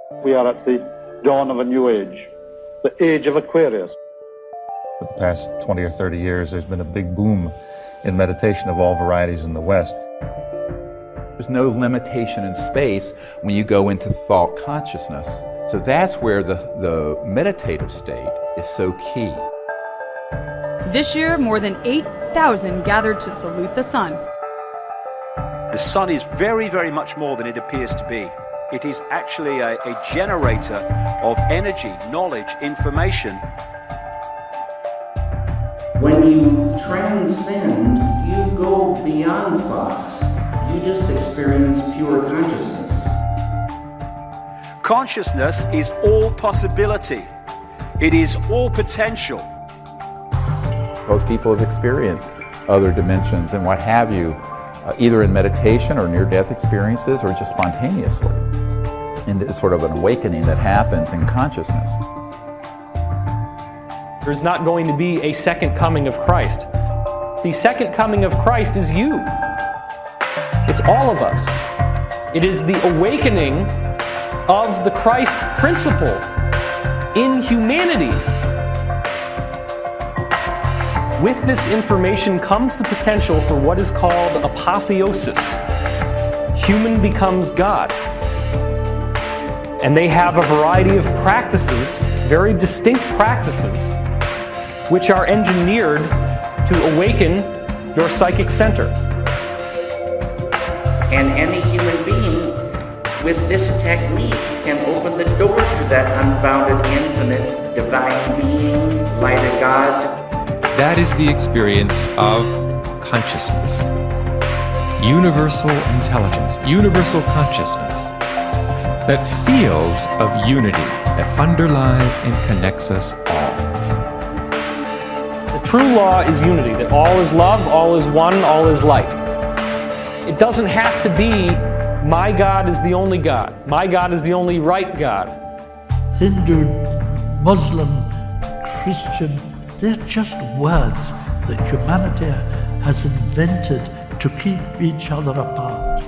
We are at the dawn of a new age, the age of Aquarius. The past 20 or 30 years, there's been a big boom in meditation of all varieties in the West. There's no limitation in space when you go into thought consciousness. So that's where the meditative state is so key. This year, more than 8,000 gathered to salute the sun. The sun is very, very much more than it appears to be. It is actually a generator of energy, knowledge, information. When you transcend, you go beyond thought. You just experience pure consciousness. Consciousness is all possibility. It is all potential. Most people have experienced other dimensions and what have you, either in meditation or near-death experiences or just spontaneously. And it's sort of an awakening that happens in consciousness. There's not going to be a second coming of Christ. The second coming of Christ is you. It's all of us. It is the awakening of the Christ principle in humanity. With this information comes the potential for what is called apotheosis. Human becomes God. And they have a variety of practices, very distinct practices, which are engineered to awaken your psychic center. And any human being with this technique can open the door to that unbounded, infinite, divine being, light of God. That is the experience of consciousness. Universal intelligence, universal consciousness. That field of unity that underlies and connects us all. The true law is unity, that all is love, all is one, all is light. It doesn't have to be, my God is the only God, my God is the only right God. Hindu, Muslim, Christian, they're just words that humanity has invented to keep each other apart.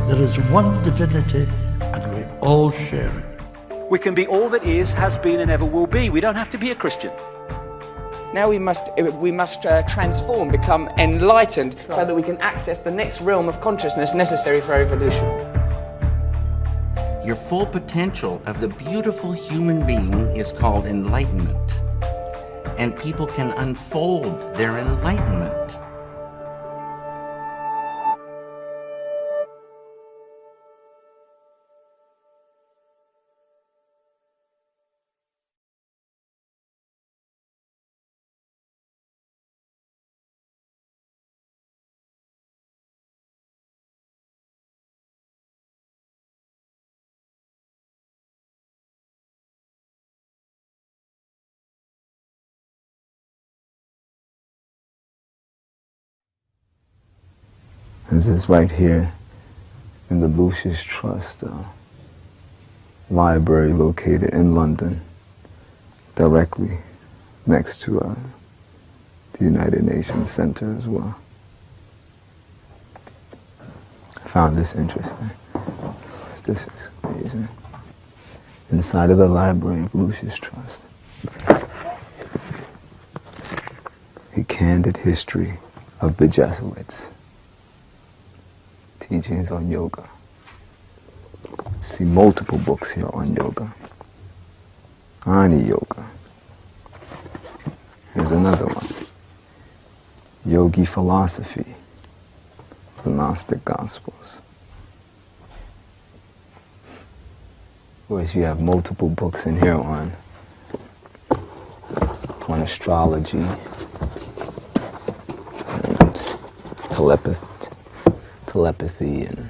There is one divinity and we all share it. We can be all that is, has been, and ever will be. We don't have to be a Christian. Now we must transform, become enlightened, so that we can access the next realm of consciousness necessary for evolution. Your full potential of the beautiful human being is called enlightenment. And people can unfold their enlightenment. This is right here in the Lucius Trust library located in London, directly next to the United Nations Center as well. I found this interesting. This is amazing. Inside of the library of Lucius Trust, a candid history of the Jesuits. Teachings on yoga. See multiple books here on yoga. Ani Yoga. Here's another one. Yogi Philosophy. The Gnostic Gospels. Of course, you have multiple books in here on astrology and telepathy and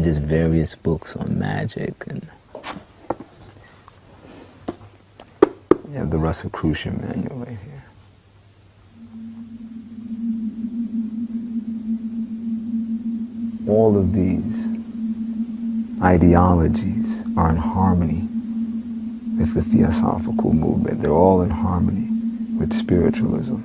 just various books on magic, and you have the Rosicrucian manual right here. All of these ideologies are in harmony with the Theosophical movement. They're all in harmony with spiritualism.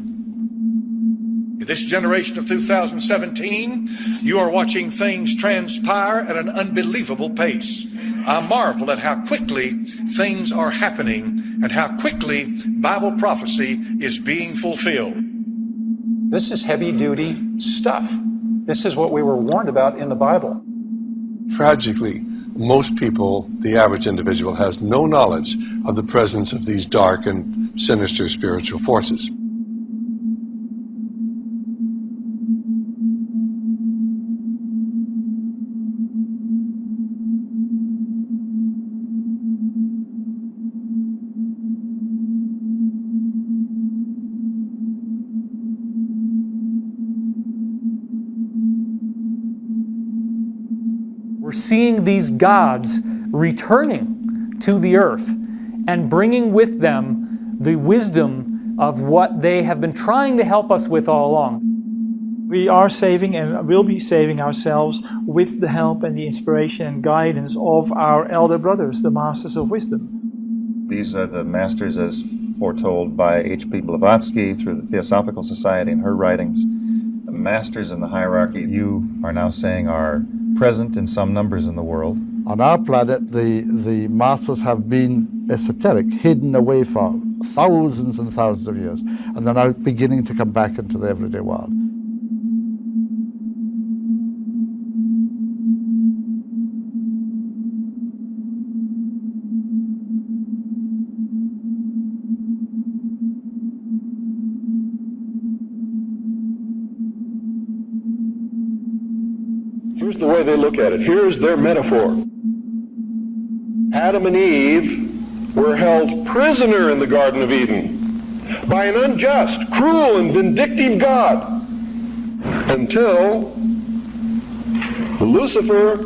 This generation of 2017, you are watching things transpire at an unbelievable pace. I marvel at how quickly things are happening and how quickly Bible prophecy is being fulfilled. This is heavy-duty stuff. This is what we were warned about in the Bible. Tragically, most people, the average individual, has no knowledge of the presence of these dark and sinister spiritual forces. We're seeing these gods returning to the earth and bringing with them the wisdom of what they have been trying to help us with all along. We are saving and will be saving ourselves with the help and the inspiration and guidance of our elder brothers, the Masters of Wisdom. These are the masters as foretold by H.P. Blavatsky through the Theosophical Society and her writings. The masters in the hierarchy you are now saying are present in some numbers in the world. On our planet, the masters have been esoteric, hidden away for thousands and thousands of years, and they're now beginning to come back into the everyday world. Here's the way they look at it. Here's their metaphor. Adam and Eve were held prisoner in the Garden of Eden by an unjust, cruel, and vindictive God until Lucifer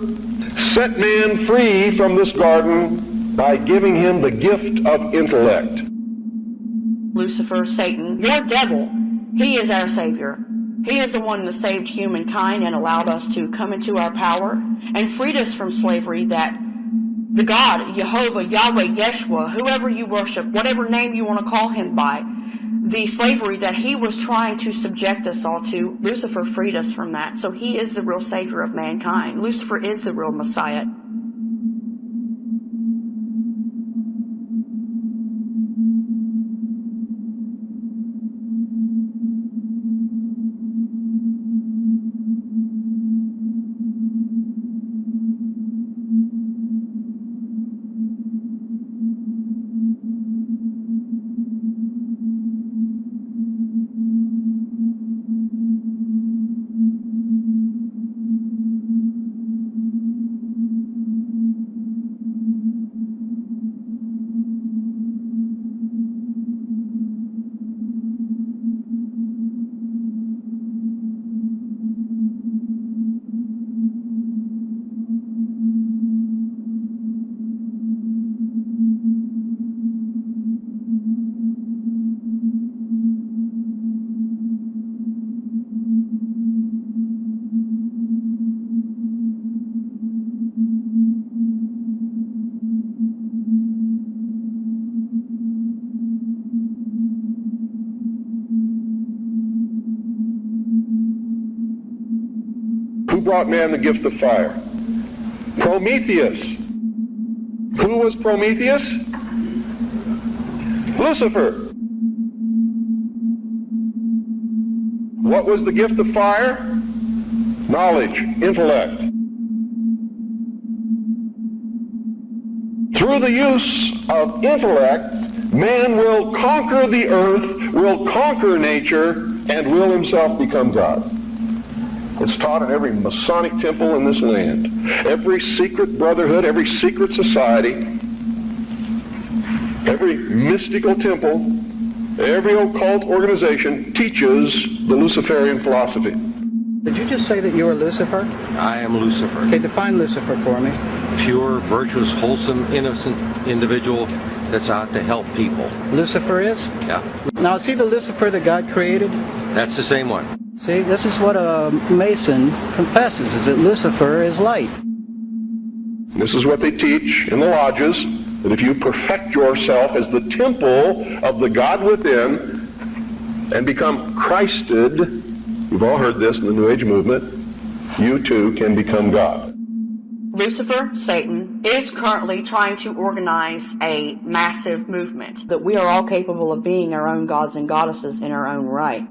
set man free from this garden by giving him the gift of intellect. Lucifer, Satan, your devil, he is our Savior. He is the one that saved humankind and allowed us to come into our power and freed us from slavery that the God, Jehovah, Yahweh, Yeshua, whoever you worship, whatever name you want to call him by, the slavery that he was trying to subject us all to, Lucifer freed us from that. So he is the real Savior of mankind. Lucifer is the real Messiah. Who brought man the gift of fire? Prometheus. Who was Prometheus? Lucifer. What was the gift of fire? Knowledge, intellect. Through the use of intellect, man will conquer the earth, will conquer nature, and will himself become God. It's taught in every Masonic temple in this land. Every secret brotherhood, every secret society, every mystical temple, every occult organization teaches the Luciferian philosophy. Did you just say that you are Lucifer? I am Lucifer. Okay, define Lucifer for me. Pure, virtuous, wholesome, innocent individual that's out to help people. Lucifer is? Yeah. Now, is he the Lucifer that God created? That's the same one. See, this is what a Mason confesses, is that Lucifer is light. This is what they teach in the lodges, that if you perfect yourself as the temple of the God within and become Christed, you've all heard this in the New Age movement, you too can become God. Lucifer, Satan, is currently trying to organize a massive movement that we are all capable of being our own gods and goddesses in our own right.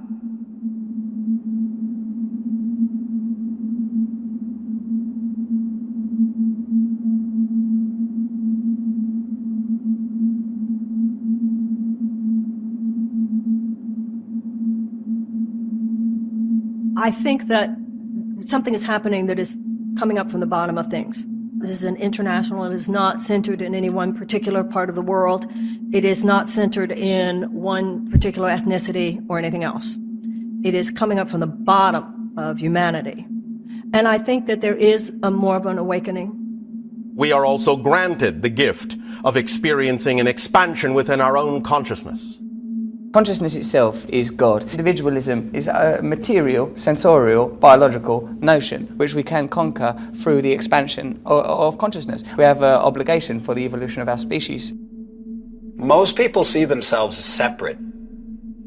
I think that something is happening that is coming up from the bottom of things. This is an international, it is not centered in any one particular part of the world. It is not centered in one particular ethnicity or anything else. It is coming up from the bottom of humanity. And I think that there is more of an awakening. We are also granted the gift of experiencing an expansion within our own consciousness. Consciousness itself is God. Individualism is a material, sensorial, biological notion which we can conquer through the expansion of consciousness. We have an obligation for the evolution of our species. Most people see themselves as separate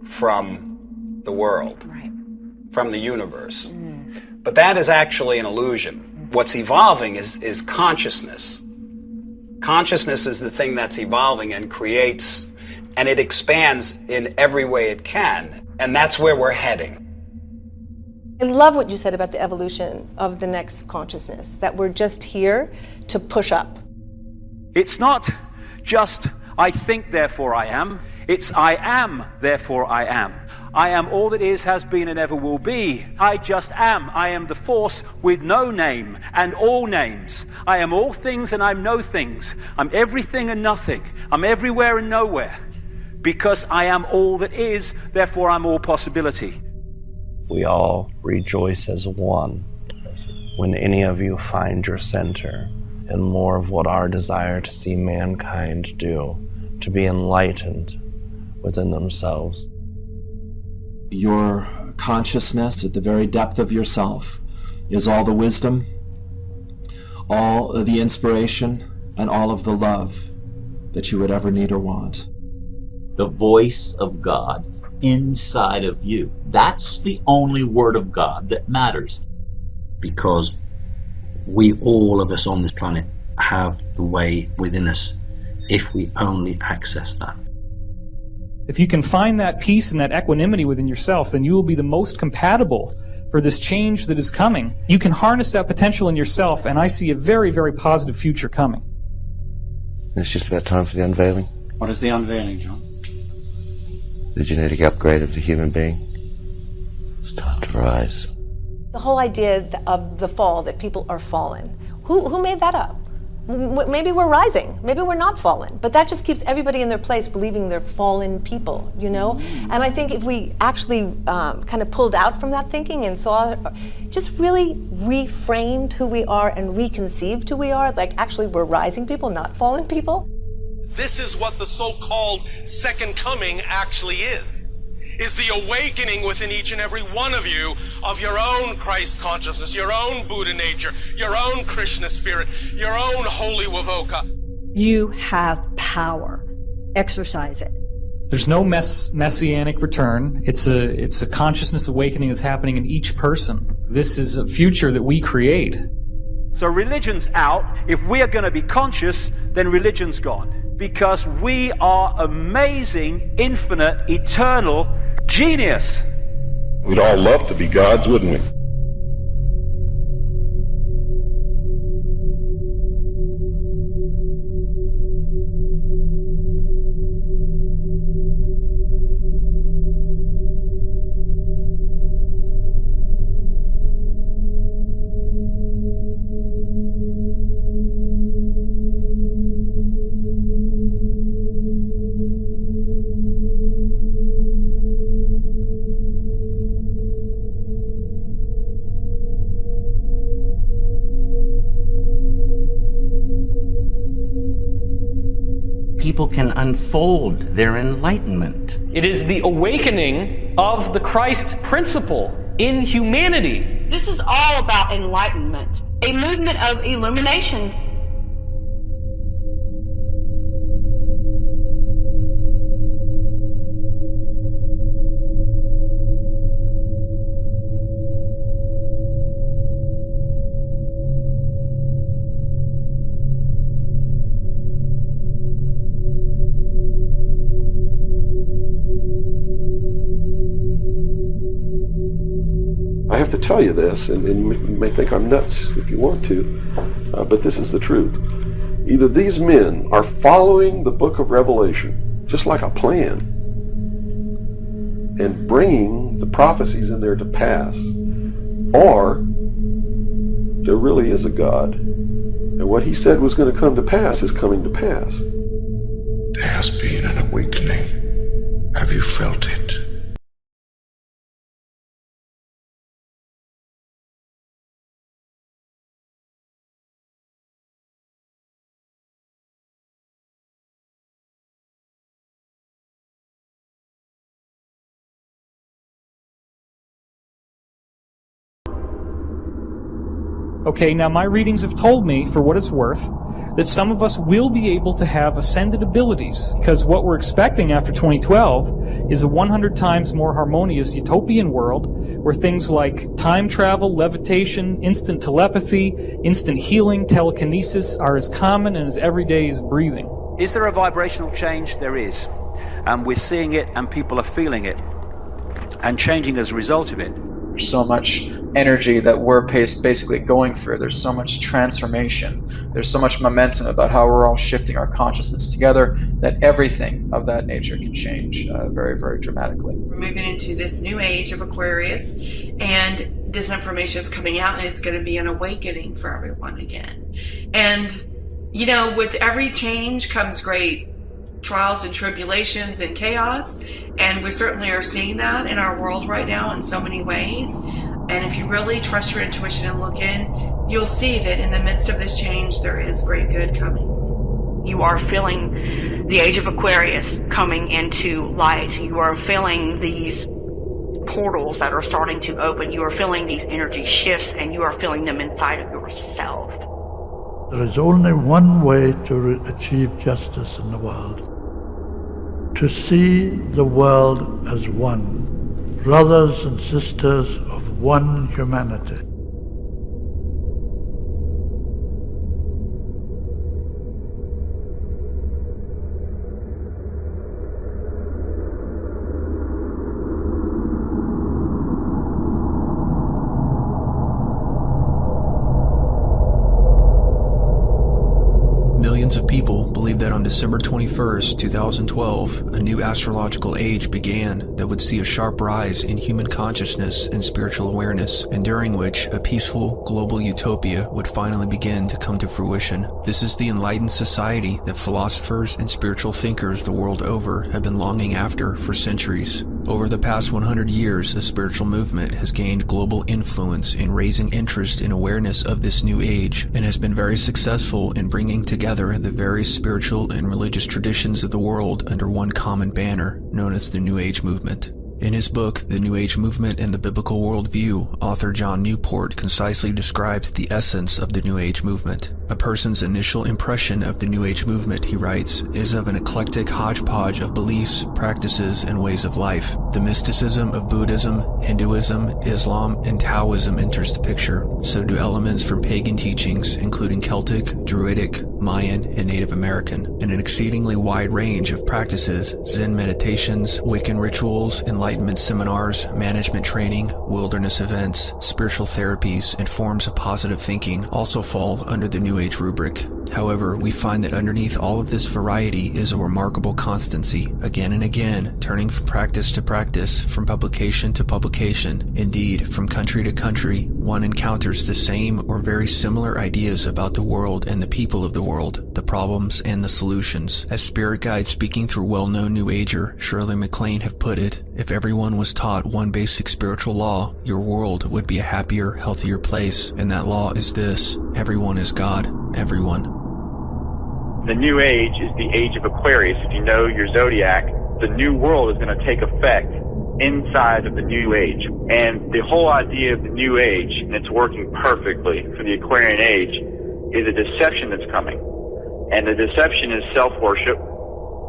from the world, from the universe. But that is actually an illusion. What's evolving is consciousness. Consciousness is the thing that's evolving and creates, and it expands in every way it can. And that's where we're heading. I love what you said about the evolution of the next consciousness, that we're just here to push up. It's not just, I think, therefore I am. It's, I am, therefore I am. I am all that is, has been, and ever will be. I just am. I am the force with no name and all names. I am all things and I'm no things. I'm everything and nothing. I'm everywhere and nowhere. Because I am all that is, therefore I'm all possibility. We all rejoice as one when any of you find your center and more of what our desire to see mankind do, to be enlightened within themselves. Your consciousness at the very depth of yourself is all the wisdom, all the inspiration, and all of the love that you would ever need or want. The voice of God inside of you. That's the only word of God that matters. Because we, all of us on this planet, have the way within us if we only access that. If you can find that peace and that equanimity within yourself, then you will be the most compatible for this change that is coming. You can harness that potential in yourself, and I see a very, very positive future coming. It's just about time for the unveiling. What is the unveiling, John? The genetic upgrade of the human being. It's time to rise. The whole idea of the fall, that people are fallen. Who made that up? Maybe we're rising, maybe we're not fallen, but that just keeps everybody in their place believing they're fallen people, you know? And I think if we actually kind of pulled out from that thinking and saw, just really reframed who we are and reconceived who we are, like actually we're rising people, not fallen people. This is what the so-called second coming actually is the awakening within each and every one of you of your own Christ consciousness, your own Buddha nature, your own Krishna spirit, your own holy Wavoka. You have power. Exercise it. There's no messianic return. It's a consciousness awakening that's happening in each person. This is a future that we create. So religion's out. If we are going to be conscious, then religion's gone. Because we are amazing, infinite, eternal genius. We'd all love to be gods, wouldn't we? People can unfold their enlightenment. It is the awakening of the Christ principle in humanity. This is all about enlightenment, a movement of illumination. have to tell you this, and you may think I'm nuts if you want to, but this is the truth. Either these men are following the book of Revelation, just like a plan, and bringing the prophecies in there to pass, or there really is a God, and what he said was going to come to pass is coming to pass. There has been an awakening. Have you felt it? Okay, now my readings have told me, for what it's worth, that some of us will be able to have ascended abilities, because what we're expecting after 2012 is a 100 times more harmonious utopian world where things like time travel, levitation, instant telepathy, instant healing, telekinesis are as common and as everyday as breathing. Is there a vibrational change? There is. And we're seeing it, and people are feeling it and changing as a result of it. There's so much energy that we're basically going through. There's so much transformation. There's so much momentum about how we're all shifting our consciousness together that everything of that nature can change very, very dramatically. We're moving into this new age of Aquarius, and this information is coming out, and it's going to be an awakening for everyone again. And, you know, with every change comes great trials and tribulations and chaos, and we certainly are seeing that in our world right now in so many ways. And if you really trust your intuition and look in, you'll see that in the midst of this change there is great good coming. You are feeling the age of Aquarius coming into light. You are feeling these portals that are starting to open. You are feeling these energy shifts, and you are feeling them inside of yourself. There is only one way to achieve justice in the world: to see the world as one, brothers and sisters of one humanity. Millions of people believe that on December 21st, 2012, a new astrological age began that would see a sharp rise in human consciousness and spiritual awareness, and during which a peaceful global utopia would finally begin to come to fruition. This is the enlightened society that philosophers and spiritual thinkers the world over have been longing after for centuries. Over the past 100 years, a spiritual movement has gained global influence in raising interest and awareness of this new age, and has been very successful in bringing together the various spiritual and religious traditions of the world under one common banner, known as the New Age movement. In his book, The New Age Movement and the Biblical Worldview, author John Newport concisely describes the essence of the New Age movement. A person's initial impression of the New Age movement, he writes, is of an eclectic hodgepodge of beliefs, practices, and ways of life. The mysticism of Buddhism, Hinduism, Islam, and Taoism enters the picture. So do elements from pagan teachings, including Celtic, Druidic, Mayan, and Native American, and an exceedingly wide range of practices: Zen meditations, Wiccan rituals, enlightenment seminars, management training, wilderness events, spiritual therapies, and forms of positive thinking also fall under the New Age rubric. However, we find that underneath all of this variety is a remarkable constancy, again and again, turning from practice to practice, from publication to publication. Indeed, from country to country, one encounters the same or very similar ideas about the world and the people of the world, the problems and the solutions. As spirit guides speaking through well-known New Ager Shirley MacLaine have put it, if everyone was taught one basic spiritual law, your world would be a happier, healthier place. And that law is this: everyone is God. Everyone. The New Age is the age of Aquarius. If you know your zodiac, the new world is going to take effect inside of the New Age. And the whole idea of the New Age, and it's working perfectly for the Aquarian age, is a deception that's coming. And the deception is self-worship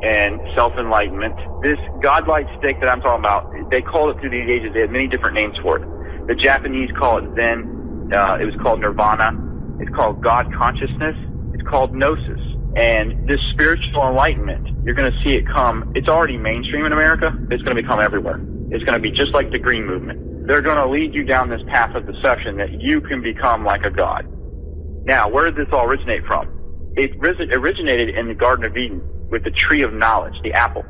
and self-enlightenment. This godlike state that I'm talking about, they call it through these ages. They have many different names for it. The Japanese call it Zen. It was called Nirvana. It's called God consciousness. It's called Gnosis. And this spiritual enlightenment, you're going to see it come. It's already mainstream in America. It's going to become everywhere. It's going to be just like the Green Movement. they're going to lead you down this path of deception that you can become like a god. Now, where did this all originate from? It originated in the Garden of Eden with the tree of knowledge, the apple.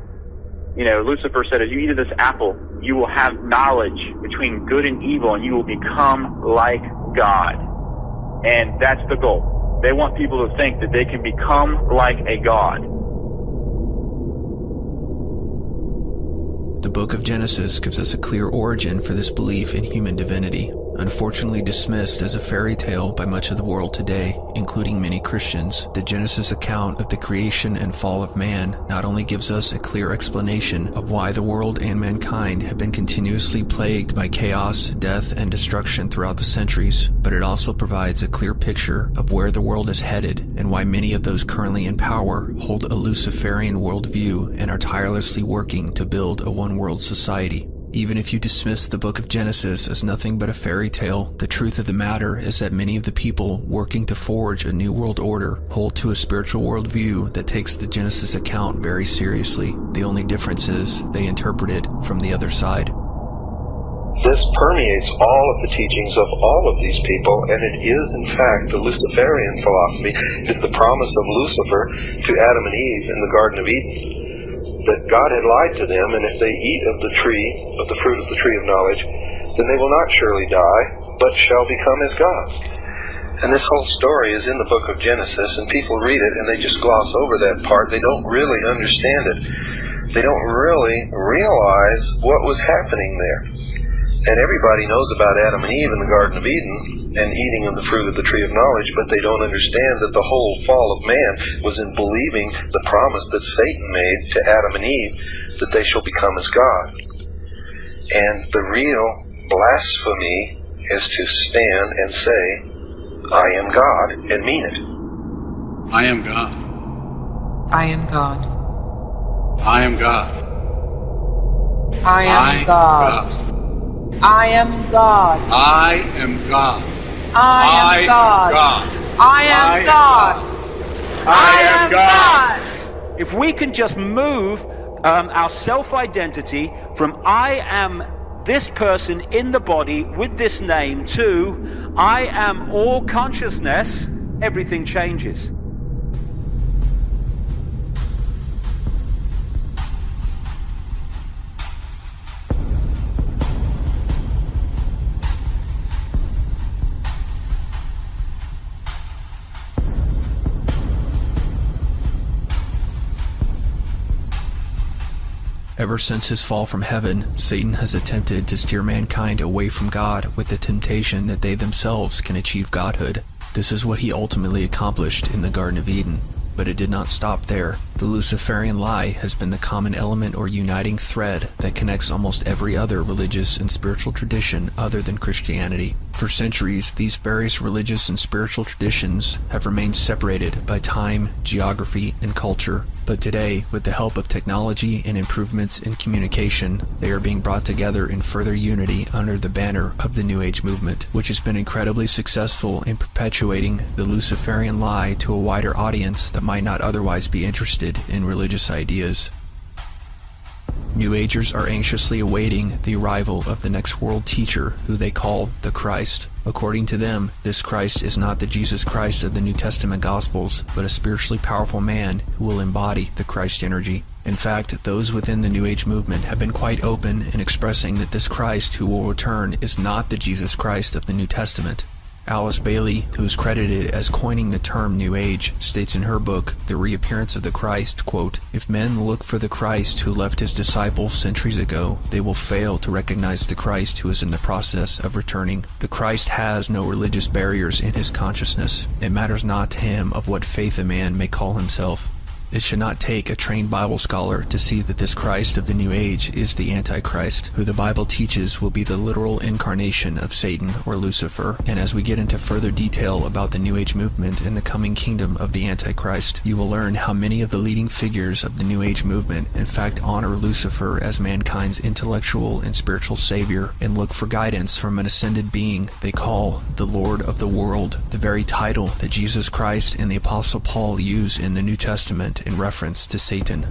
You know, Lucifer said, if you eat of this apple, you will have knowledge between good and evil, and you will become like God. And that's the goal. They want people to think that they can become like a god. The book of Genesis gives us a clear origin for this belief in human divinity, unfortunately dismissed as a fairy tale by much of the world today, including many Christians. The Genesis account of the creation and fall of man not only gives us a clear explanation of why the world and mankind have been continuously plagued by chaos, death, and destruction throughout the centuries, but it also provides a clear picture of where the world is headed and why many of those currently in power hold a Luciferian worldview and are tirelessly working to build a one-world society. Even if you dismiss the book of Genesis as nothing but a fairy tale, the truth of the matter is that many of the people working to forge a new world order hold to a spiritual worldview that takes the Genesis account very seriously. The only difference is they interpret it from the other side. This permeates all of the teachings of all of these people, and it is, in fact, the Luciferian philosophy, is the promise of Lucifer to Adam and Eve in the Garden of Eden, that God had lied to them, and if they eat of the fruit of the tree of knowledge, then they will not surely die, but shall become as gods. And this whole story is in the book of Genesis, and people read it and they just gloss over that part. They don't really understand it. They don't really realize what was happening there. And everybody knows about Adam and Eve in the Garden of Eden and eating of the fruit of the tree of knowledge, but they don't understand that the whole fall of man was in believing the promise that Satan made to Adam and Eve, that they shall become as God. And the real blasphemy is to stand and say, I am God, and mean it. I am God. I am God. I am God. I am God. I am God. I am God. I am God. I am God. I am God. If we can just move our self-identity from I am this person in the body with this name to I am all consciousness, everything changes. Ever since his fall from heaven, Satan has attempted to steer mankind away from God with the temptation that they themselves can achieve godhood. This is what he ultimately accomplished in the Garden of Eden. But it did not stop there. The Luciferian lie has been the common element or uniting thread that connects almost every other religious and spiritual tradition other than Christianity. For centuries, these various religious and spiritual traditions have remained separated by time, geography, and culture. But today, with the help of technology and improvements in communication, they are being brought together in further unity under the banner of the New Age movement, which has been incredibly successful in perpetuating the Luciferian lie to a wider audience that might not otherwise be interested in religious ideas. New Agers are anxiously awaiting the arrival of the next world teacher, who they call the Christ. According to them, this Christ is not the Jesus Christ of the New Testament Gospels, but a spiritually powerful man who will embody the Christ energy. In fact, those within the New Age movement have been quite open in expressing that this Christ who will return is not the Jesus Christ of the New Testament. Alice Bailey, who is credited as coining the term New Age, states in her book, The Reappearance of the Christ, quote, "If men look for the Christ who left his disciples centuries ago, they will fail to recognize the Christ who is in the process of returning. The Christ has no religious barriers in his consciousness. It matters not to him of what faith a man may call himself. It should not take a trained Bible scholar to see that this Christ of the New Age is the Antichrist, who the Bible teaches will be the literal incarnation of Satan or Lucifer. And as we get into further detail about the New Age movement and the coming kingdom of the Antichrist, you will learn how many of the leading figures of the New Age movement in fact honor Lucifer as mankind's intellectual and spiritual savior and look for guidance from an ascended being they call the Lord of the World, the very title that Jesus Christ and the Apostle Paul use in the New Testament in reference to Satan.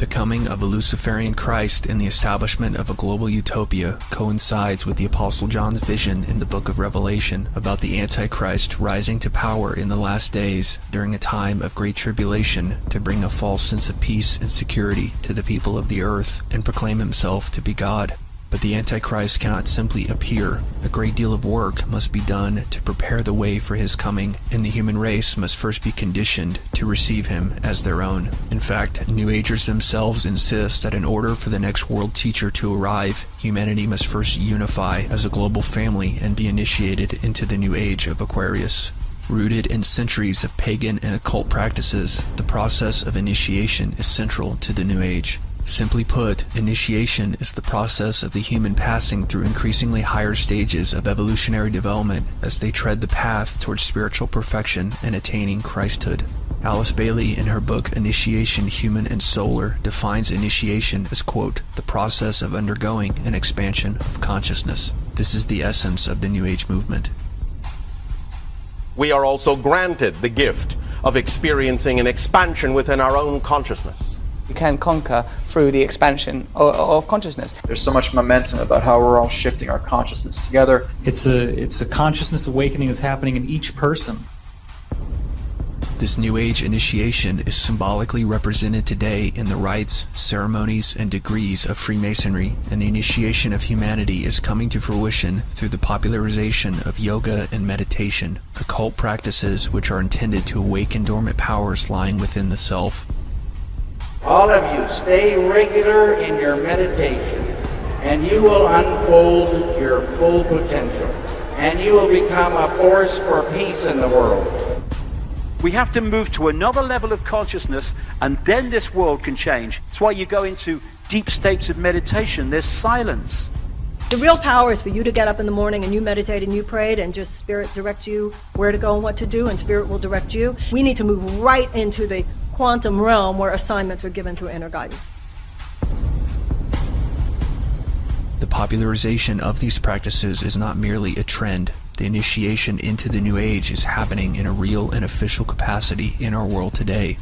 The coming of a Luciferian Christ and the establishment of a global utopia coincides with the Apostle John's vision in the book of Revelation about the Antichrist rising to power in the last days during a time of great tribulation to bring a false sense of peace and security to the people of the earth and proclaim himself to be God. But the Antichrist cannot simply appear. A great deal of work must be done to prepare the way for his coming, and the human race must first be conditioned to receive him as their own. In fact, New Agers themselves insist that in order for the next world teacher to arrive, humanity must first unify as a global family and be initiated into the new age of Aquarius. Rooted in centuries of pagan and occult practices, the process of initiation is central to the New Age. Simply put, initiation is the process of the human passing through increasingly higher stages of evolutionary development as they tread the path towards spiritual perfection and attaining Christhood. Alice Bailey, in her book Initiation, Human and Solar, defines initiation as, quote, the process of undergoing an expansion of consciousness. This is the essence of the New Age movement. We are also granted the gift of experiencing an expansion within our own consciousness. You can conquer through the expansion of consciousness. There's so much momentum about how we're all shifting our consciousness together. It's a consciousness awakening that's happening in each person. This New Age initiation is symbolically represented today in the rites, ceremonies, and degrees of Freemasonry, and the initiation of humanity is coming to fruition through the popularization of yoga and meditation, occult practices which are intended to awaken dormant powers lying within the self. All of you, stay regular in your meditation, and you will unfold your full potential, and you will become a force for peace in the world. We have to move to another level of consciousness, and then this world can change. That's why you go into deep states of meditation. There's silence. The real power is for you to get up in the morning and you meditate and you prayed, and just Spirit directs you where to go and what to do, and Spirit will direct you. We need to move right into the quantum realm where assignments are given through inner guidance. The popularization of these practices is not merely a trend. The initiation into the New Age is happening in a real and official capacity in our world today.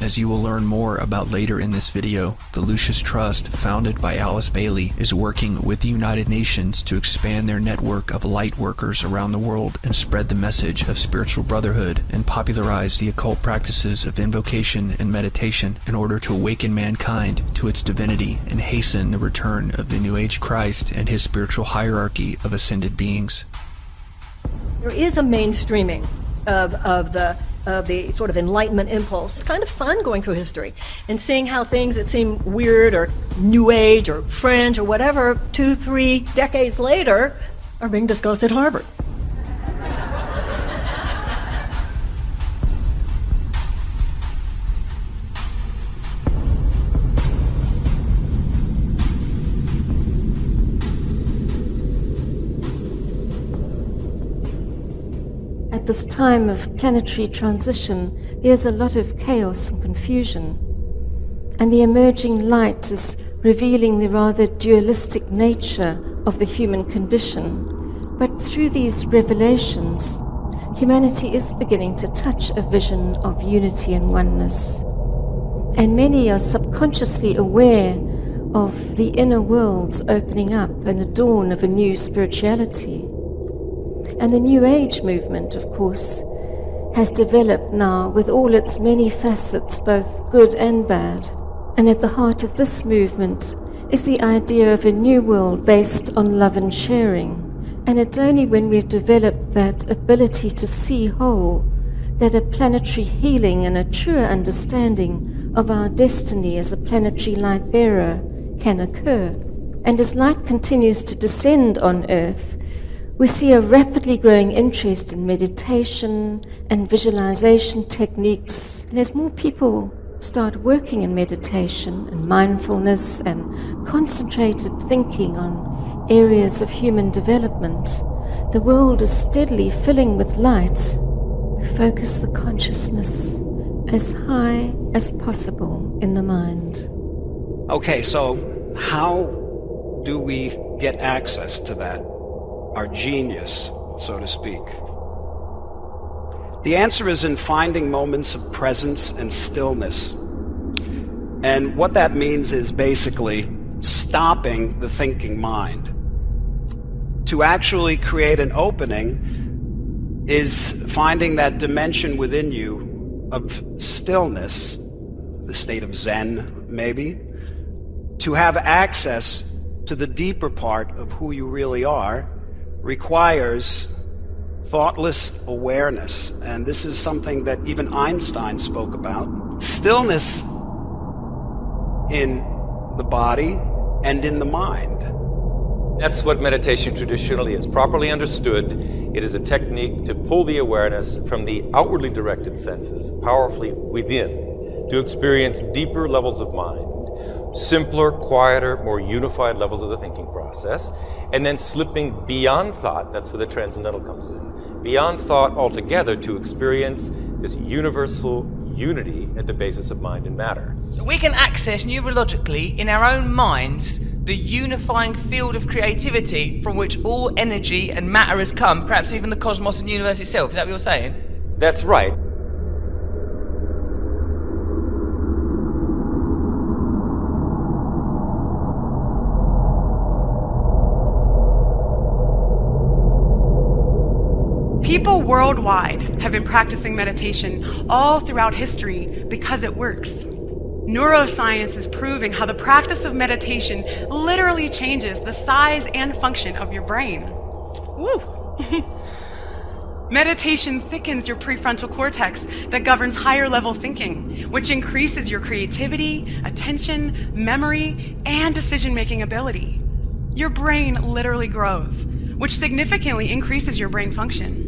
As you will learn more about later in this video, the Lucis Trust, founded by Alice Bailey, is working with the United Nations to expand their network of light workers around the world and spread the message of spiritual brotherhood and popularize the occult practices of invocation and meditation in order to awaken mankind to its divinity and hasten the return of the New Age Christ and his spiritual hierarchy of ascended beings. There is a mainstreaming of the sort of Enlightenment impulse. It's kind of fun going through history and seeing how things that seem weird or New Age or fringe or whatever 2-3 decades later are being discussed at Harvard. At this time of planetary transition, there's a lot of chaos and confusion, and the emerging light is revealing the rather dualistic nature of the human condition. But through these revelations, humanity is beginning to touch a vision of unity and oneness, and many are subconsciously aware of the inner worlds opening up and the dawn of a new spirituality. And the New Age movement, of course, has developed now with all its many facets, both good and bad. And at the heart of this movement is the idea of a new world based on love and sharing. And it's only when we've developed that ability to see whole that a planetary healing and a truer understanding of our destiny as a planetary light bearer can occur. And as light continues to descend on Earth, we see a rapidly growing interest in meditation and visualization techniques. And as more people start working in meditation and mindfulness and concentrated thinking on areas of human development, the world is steadily filling with light. Focus the consciousness as high as possible in the mind. Okay, so how do we get access to that? Our genius, so to speak. The answer is in finding moments of presence and stillness. And what that means is basically stopping the thinking mind. To actually create an opening is finding that dimension within you of stillness, the state of Zen, maybe. To have access to the deeper part of who you really are requires thoughtless awareness. And this is something that even Einstein spoke about. Stillness in the body and in the mind. That's what meditation traditionally is. Properly understood, it is a technique to pull the awareness from the outwardly directed senses powerfully within, to experience deeper levels of mind, simpler, quieter, more unified levels of the thinking process, and then slipping beyond thought, that's where the transcendental comes in, beyond thought altogether to experience this universal unity at the basis of mind and matter. So we can access neurologically in our own minds the unifying field of creativity from which all energy and matter has come, perhaps even the cosmos and universe itself. Is that what you're saying? That's right. People worldwide have been practicing meditation all throughout history because it works. Neuroscience is proving how the practice of meditation literally changes the size and function of your brain. Woo! Meditation thickens your prefrontal cortex that governs higher level thinking, which increases your creativity, attention, memory, and decision-making ability. Your brain literally grows, which significantly increases your brain function.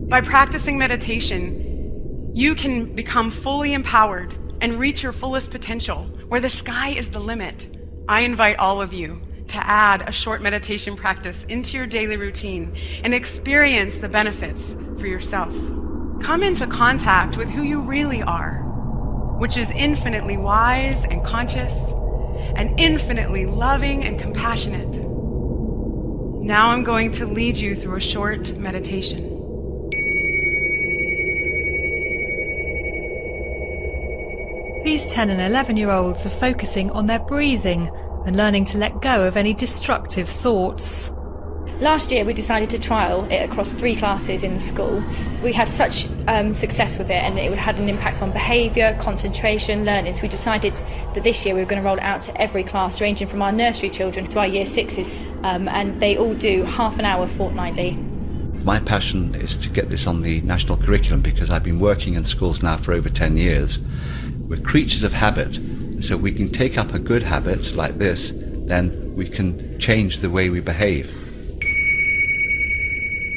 By practicing meditation, you can become fully empowered and reach your fullest potential, where the sky is the limit. I invite all of you to add a short meditation practice into your daily routine and experience the benefits for yourself. Come into contact with who you really are, which is infinitely wise and conscious, and infinitely loving and compassionate. Now I'm going to lead you through a short meditation. These 10 and 11-year-olds are focusing on their breathing and learning to let go of any destructive thoughts. Last year we decided to trial it across 3 classes in the school. We had such success with it, and it had an impact on behaviour, concentration, learning. So we decided that this year we were going to roll it out to every class, ranging from our nursery children to our year 6s, and they all do half an hour fortnightly. My passion is to get this on the national curriculum, because I've been working in schools now for over 10 years. We're creatures of habit, so we can take up a good habit like this, then we can change the way we behave.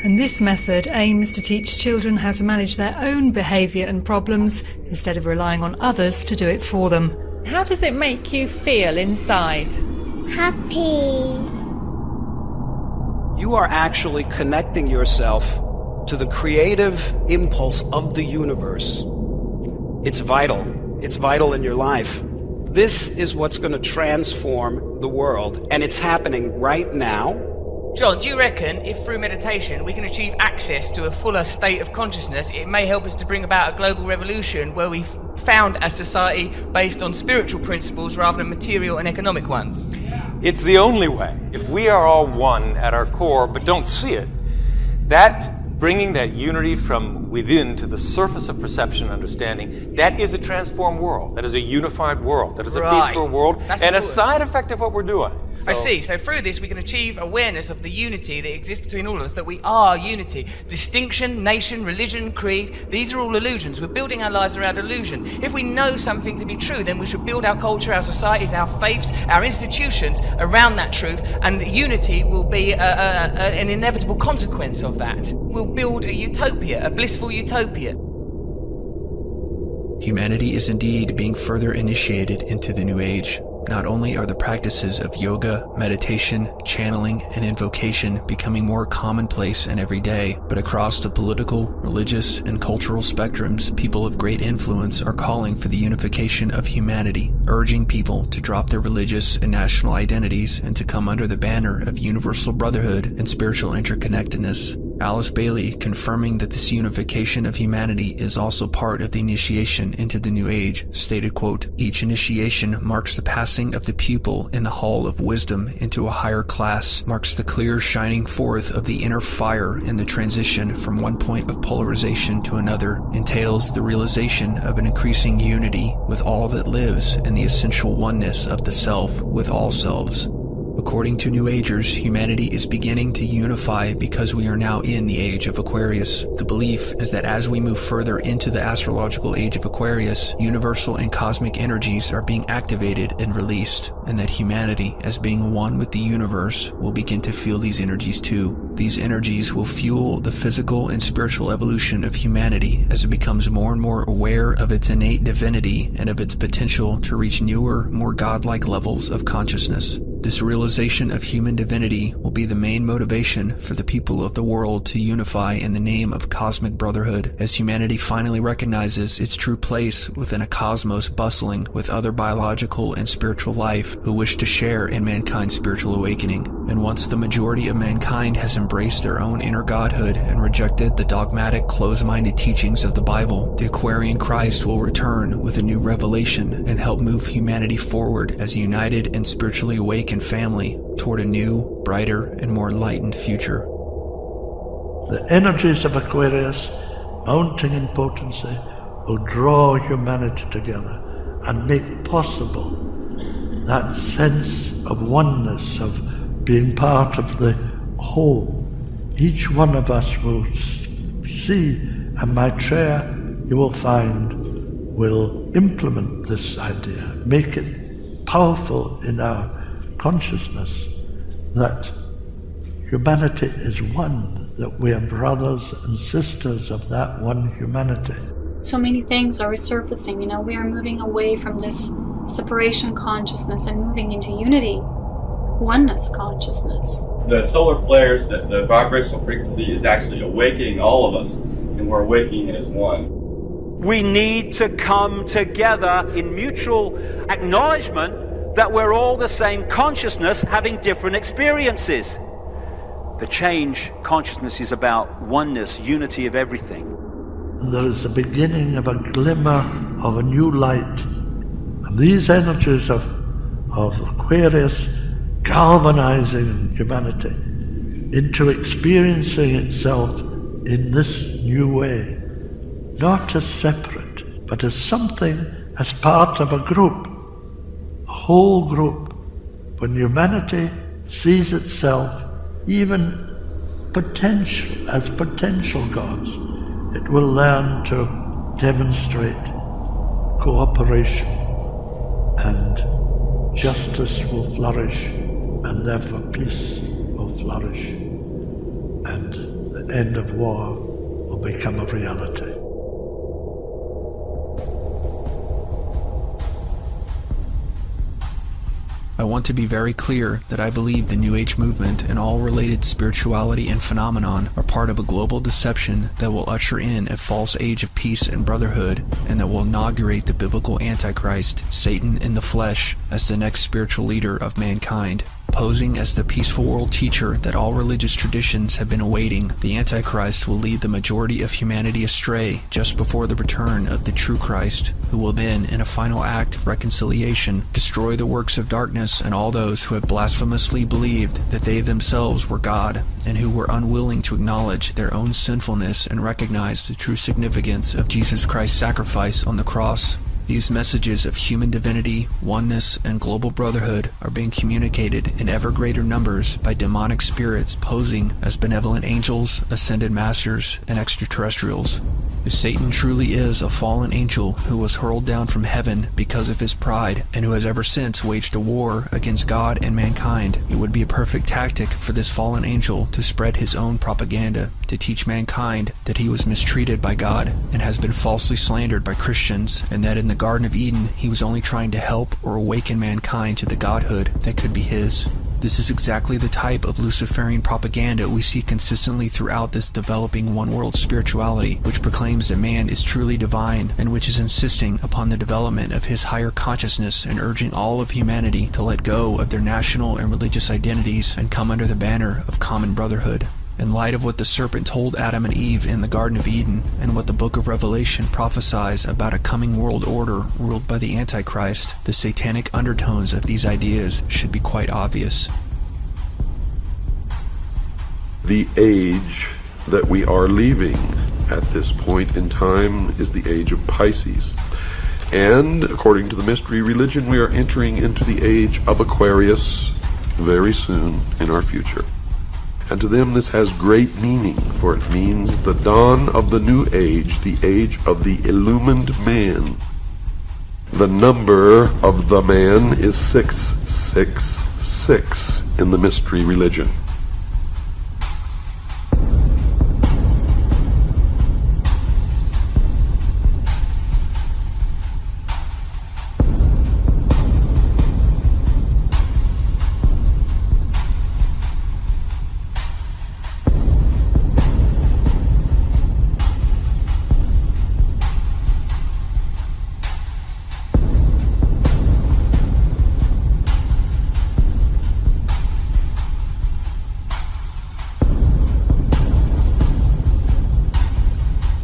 And this method aims to teach children how to manage their own behaviour and problems instead of relying on others to do it for them. How does it make you feel inside? Happy. You are actually connecting yourself to the creative impulse of the universe. It's vital. It's vital in your life. This is what's going to transform the world, and it's happening right now. John, do you reckon if through meditation we can achieve access to a fuller state of consciousness, it may help us to bring about a global revolution where we've found a society based on spiritual principles rather than material and economic ones? It's the only way. If we are all one at our core but don't see it, that bringing that unity from within to the surface of perception and understanding, that is a transformed world. That is a unified world. That is a peaceful world. That's and important. A side effect of what we're doing. I see. So through this we can achieve awareness of the unity that exists between all of us, that we are unity. Distinction, nation, religion, creed, these are all illusions. We're building our lives around illusion. If we know something to be true, then we should build our culture, our societies, our faiths, our institutions around that truth, and unity will be an inevitable consequence of that. We'll build a utopia, a blissful utopia. Humanity is indeed being further initiated into the New Age. Not only are the practices of yoga, meditation, channeling, and invocation becoming more commonplace and everyday, but across the political, religious, and cultural spectrums, people of great influence are calling for the unification of humanity, urging people to drop their religious and national identities and to come under the banner of universal brotherhood and spiritual interconnectedness. Alice Bailey, confirming that this unification of humanity is also part of the initiation into the New Age, stated, quote, "Each initiation marks the passing of the pupil in the hall of wisdom into a higher class, marks the clear shining forth of the inner fire, and the transition from one point of polarization to another entails the realization of an increasing unity with all that lives and the essential oneness of the self with all selves." According to New Agers, humanity is beginning to unify because we are now in the age of Aquarius. The belief is that as we move further into the astrological age of Aquarius, universal and cosmic energies are being activated and released, and that humanity, as being one with the universe, will begin to feel these energies too. These energies will fuel the physical and spiritual evolution of humanity as it becomes more and more aware of its innate divinity and of its potential to reach newer, more godlike levels of consciousness. This realization of human divinity will be the main motivation for the people of the world to unify in the name of cosmic brotherhood, as humanity finally recognizes its true place within a cosmos bustling with other biological and spiritual life who wish to share in mankind's spiritual awakening. And once the majority of mankind has embraced their own inner godhood and rejected the dogmatic, close-minded teachings of the Bible, the Aquarian Christ will return with a new revelation and help move humanity forward as a united and spiritually awakened family toward a new, brighter, and more enlightened future. The energies of Aquarius, mounting in potency, will draw humanity together and make possible that sense of oneness, of being part of the whole. Each one of us will see, and Maitreya, you will find, will implement this idea, make it powerful in our consciousness that humanity is one, that we are brothers and sisters of that one humanity. So many things are resurfacing, we are moving away from this separation consciousness and moving into unity, oneness consciousness. The solar flares, the vibrational frequency is actually awakening all of us, and we're awakening as one. We need to come together in mutual acknowledgement that we're all the same consciousness having different experiences. The change consciousness is about oneness, unity of everything. And there is the beginning of a glimmer of a new light. And these energies of Aquarius galvanizing humanity into experiencing itself in this new way, not as separate, but as something, as part of a group, a whole group. When humanity sees itself even as potential gods, it will learn to demonstrate cooperation, and justice will flourish, and therefore peace will flourish, and the end of war will become a reality. I want to be very clear that I believe the New Age movement and all related spirituality and phenomenon are part of a global deception that will usher in a false age of peace and brotherhood, and that will inaugurate the biblical Antichrist, Satan in the flesh, as the next spiritual leader of mankind. Posing as the peaceful world teacher that all religious traditions have been awaiting, the Antichrist will lead the majority of humanity astray just before the return of the true Christ, who will then, in a final act of reconciliation, destroy the works of darkness and all those who have blasphemously believed that they themselves were God, and who were unwilling to acknowledge their own sinfulness and recognize the true significance of Jesus Christ's sacrifice on the cross. These messages of human divinity, oneness, and global brotherhood are being communicated in ever greater numbers by demonic spirits posing as benevolent angels, ascended masters, and extraterrestrials. If Satan truly is a fallen angel who was hurled down from heaven because of his pride, and who has ever since waged a war against God and mankind, it would be a perfect tactic for this fallen angel to spread his own propaganda, to teach mankind that he was mistreated by God and has been falsely slandered by Christians, and that in the Garden of Eden he was only trying to help or awaken mankind to the godhood that could be his. This is exactly the type of Luciferian propaganda we see consistently throughout this developing one-world spirituality, which proclaims that man is truly divine, and which is insisting upon the development of his higher consciousness and urging all of humanity to let go of their national and religious identities and come under the banner of common brotherhood. In light of what the serpent told Adam and Eve in the Garden of Eden, and what the book of Revelation prophesies about a coming world order ruled by the Antichrist, the satanic undertones of these ideas should be quite obvious. The age that we are leaving at this point in time is the age of Pisces. And according to the mystery religion, we are entering into the age of Aquarius very soon in our future. And to them this has great meaning, for it means the dawn of the new age, the age of the illumined man. The number of the man is 666 in the mystery religion.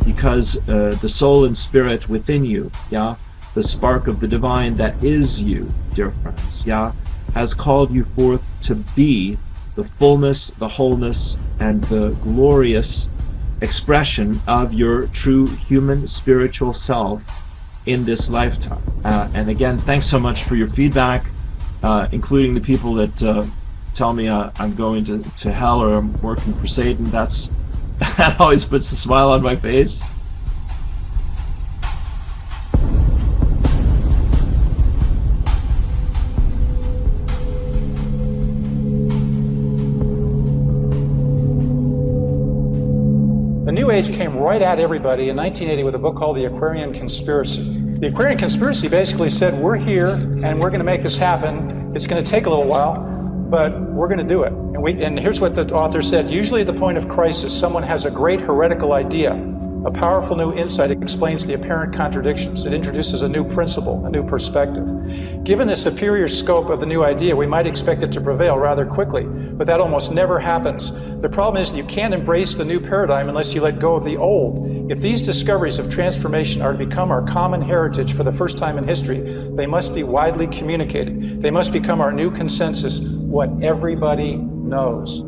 Because the soul and spirit within you, yeah, the spark of the divine that is you, dear friends, yeah, has called you forth to be the fullness, the wholeness, and the glorious expression of your true human spiritual self in this lifetime. And again, thanks so much for your feedback, including the people that tell me I'm going to hell or I'm working for Satan. That always puts a smile on my face. The New Age came right at everybody in 1980 with a book called The Aquarian Conspiracy. The Aquarian Conspiracy basically said, we're here and we're going to make this happen. It's going to take a little while, but we're going to do it. And here's what the author said. Usually at the point of crisis, someone has a great heretical idea. A powerful new insight explains the apparent contradictions. It introduces a new principle, a new perspective. Given the superior scope of the new idea, we might expect it to prevail rather quickly, but that almost never happens. The problem is that you can't embrace the new paradigm unless you let go of the old. If these discoveries of transformation are to become our common heritage for the first time in history, they must be widely communicated. They must become our new consensus, what everybody knows.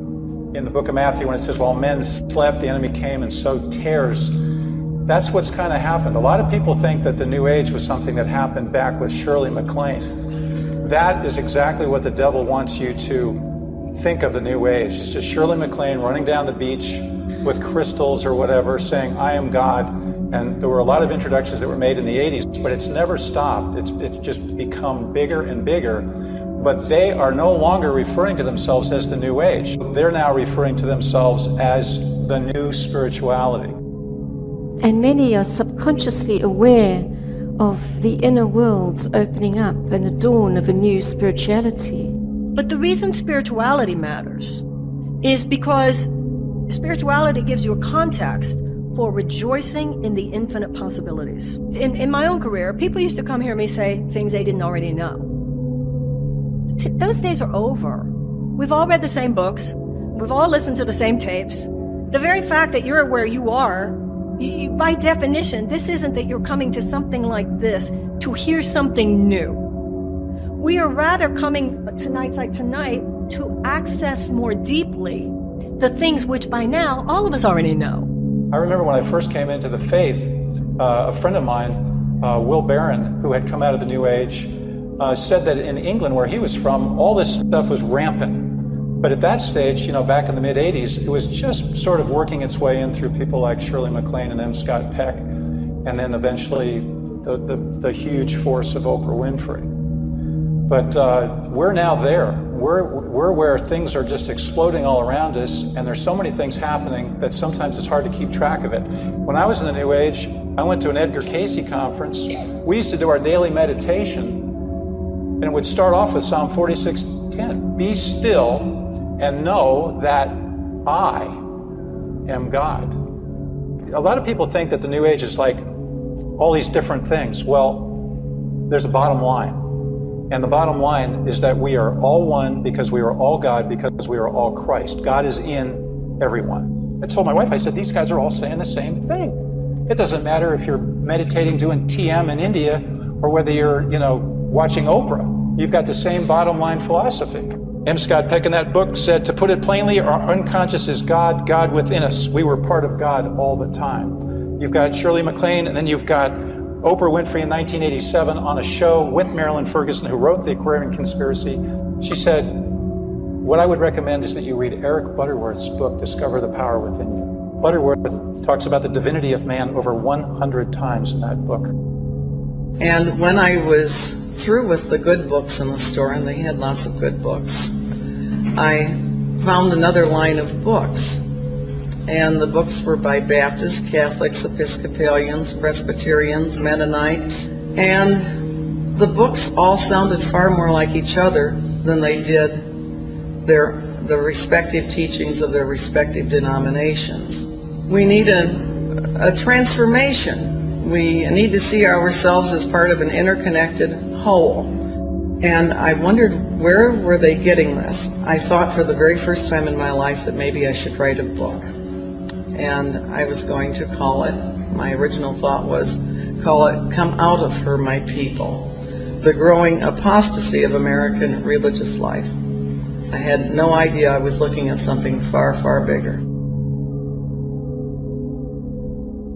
In the book of Matthew, when it says, while men slept, the enemy came and sowed tares. That's what's kind of happened. A lot of people think that the New Age was something that happened back with Shirley MacLaine. That is exactly what the devil wants you to think of the New Age. It's just Shirley MacLaine running down the beach with crystals or whatever, saying, I am God. And there were a lot of introductions that were made in the 80s, but it's never stopped. It's just become bigger and bigger. But they are no longer referring to themselves as the New Age. They're now referring to themselves as the new spirituality. And many are subconsciously aware of the inner worlds opening up and the dawn of a new spirituality. But the reason spirituality matters is because spirituality gives you a context for rejoicing in the infinite possibilities. In my own career, people used to come hear me say things they didn't already know. Those days are over. We've all read the same books. We've all listened to the same tapes. The very fact that you're where you are, by definition, this isn't that you're coming to something like this to hear something new. We are rather coming to nights like tonight to access more deeply the things which by now all of us already know. I remember when I first came into the faith, a friend of mine, Will Barron, who had come out of the New Age, said that in England, where he was from, all this stuff was rampant. But at that stage, back in the mid-'80s, it was just sort of working its way in through people like Shirley MacLaine and M. Scott Peck, and then eventually the huge force of Oprah Winfrey. But we're now there. We're where things are just exploding all around us, and there's so many things happening that sometimes it's hard to keep track of it. When I was in the New Age, I went to an Edgar Cayce conference. We used to do our daily meditation, and it would start off with Psalm 46:10. Be still and know that I am God. A lot of people think that the New Age is like all these different things. Well, there's a bottom line. And the bottom line is that we are all one because we are all God, because we are all Christ. God is in everyone. I told my wife, I said, these guys are all saying the same thing. It doesn't matter if you're meditating, doing TM in India, or whether you're, watching Oprah. You've got the same bottom line philosophy. M. Scott Peck in that book said, to put it plainly, our unconscious is God, God within us. We were part of God all the time. You've got Shirley MacLaine, and then you've got Oprah Winfrey in 1987 on a show with Marilyn Ferguson, who wrote The Aquarian Conspiracy. She said, what I would recommend is that you read Eric Butterworth's book, Discover the Power Within You. Butterworth talks about the divinity of man over 100 times in that book. And when I was through with the good books in the store, and they had lots of good books, I found another line of books. And the books were by Baptists, Catholics, Episcopalians, Presbyterians, Mennonites. And the books all sounded far more like each other than they did the respective teachings of their respective denominations. We need a transformation. We need to see ourselves as part of an interconnected whole. And I wondered, where were they getting this? I thought for the very first time in my life that maybe I should write a book. And I was going to call it, my original thought was, call it Come Out of Her, My People, the growing apostasy of American religious life. I had no idea I was looking at something far, far bigger.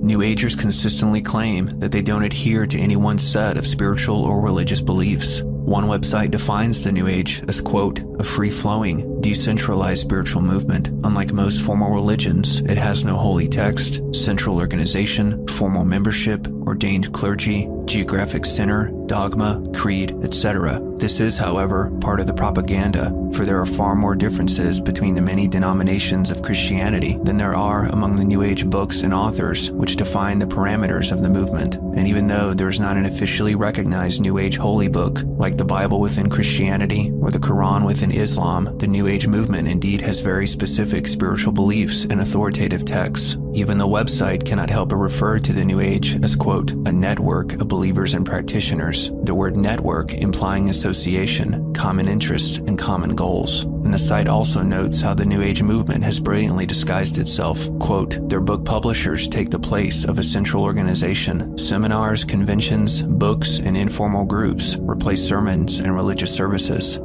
New Agers consistently claim that they don't adhere to any one set of spiritual or religious beliefs. One website defines the New Age as, quote, a free-flowing, decentralized spiritual movement. Unlike most formal religions, it has no holy text, central organization, formal membership, ordained clergy, geographic center, dogma, creed, etc. This is, however, part of the propaganda, for there are far more differences between the many denominations of Christianity than there are among the New Age books and authors which define the parameters of the movement. And even though there is not an officially recognized New Age holy book, like the Bible within Christianity or the Quran within Islam, the New Age movement indeed has very specific spiritual beliefs and authoritative texts. Even the website cannot help but refer to the New Age as, quote, a network of believers and practitioners, the word network implying association, common interest, and common goals. And the site also notes how the New Age movement has brilliantly disguised itself. Quote, their book publishers take the place of a central organization. Seminars, conventions, books, and informal groups replace sermons and religious services.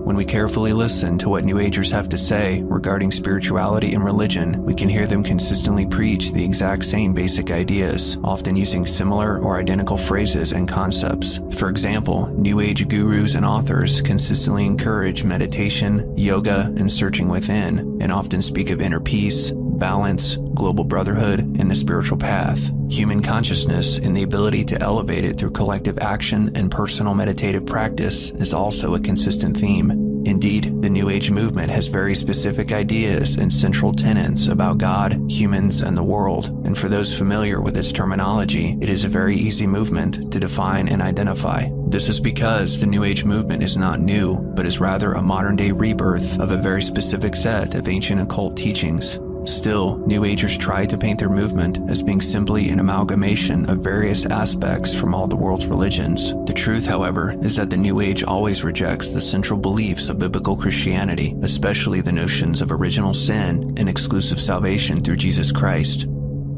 When we carefully listen to what New Agers have to say regarding spirituality and religion, we can hear them consistently preach the exact same basic ideas, often using similar or identical phrases and concepts. For example, New Age gurus and authors consistently encourage meditation, yoga, and searching within, and often speak of inner peace, balance, global brotherhood, and the spiritual path, human consciousness, and the ability to elevate it through collective action and personal meditative practice is also a consistent theme. Indeed, the New Age movement has very specific ideas and central tenets about God, humans, and the world, and for those familiar with its terminology, it is a very easy movement to define and identify. This is because the New Age movement is not new, but is rather a modern-day rebirth of a very specific set of ancient occult teachings. Still, New Agers try to paint their movement as being simply an amalgamation of various aspects from all the world's religions. The truth, however, is that the New Age always rejects the central beliefs of biblical Christianity, especially the notions of original sin and exclusive salvation through Jesus Christ.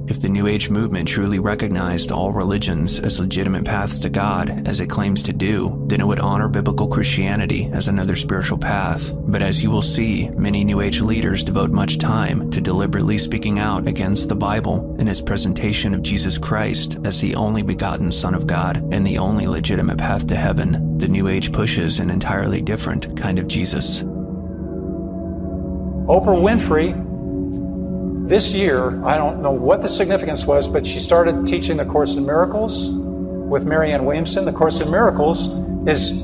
If the New Age movement truly recognized all religions as legitimate paths to God, as it claims to do, then it would honor biblical Christianity as another spiritual path. But as you will see, many New Age leaders devote much time to deliberately speaking out against the Bible and its presentation of Jesus Christ as the only begotten Son of God and the only legitimate path to heaven. The New Age pushes an entirely different kind of Jesus. Oprah Winfrey, this year, I don't know what the significance was, but she started teaching the Course in Miracles with Marianne Williamson. The Course in Miracles is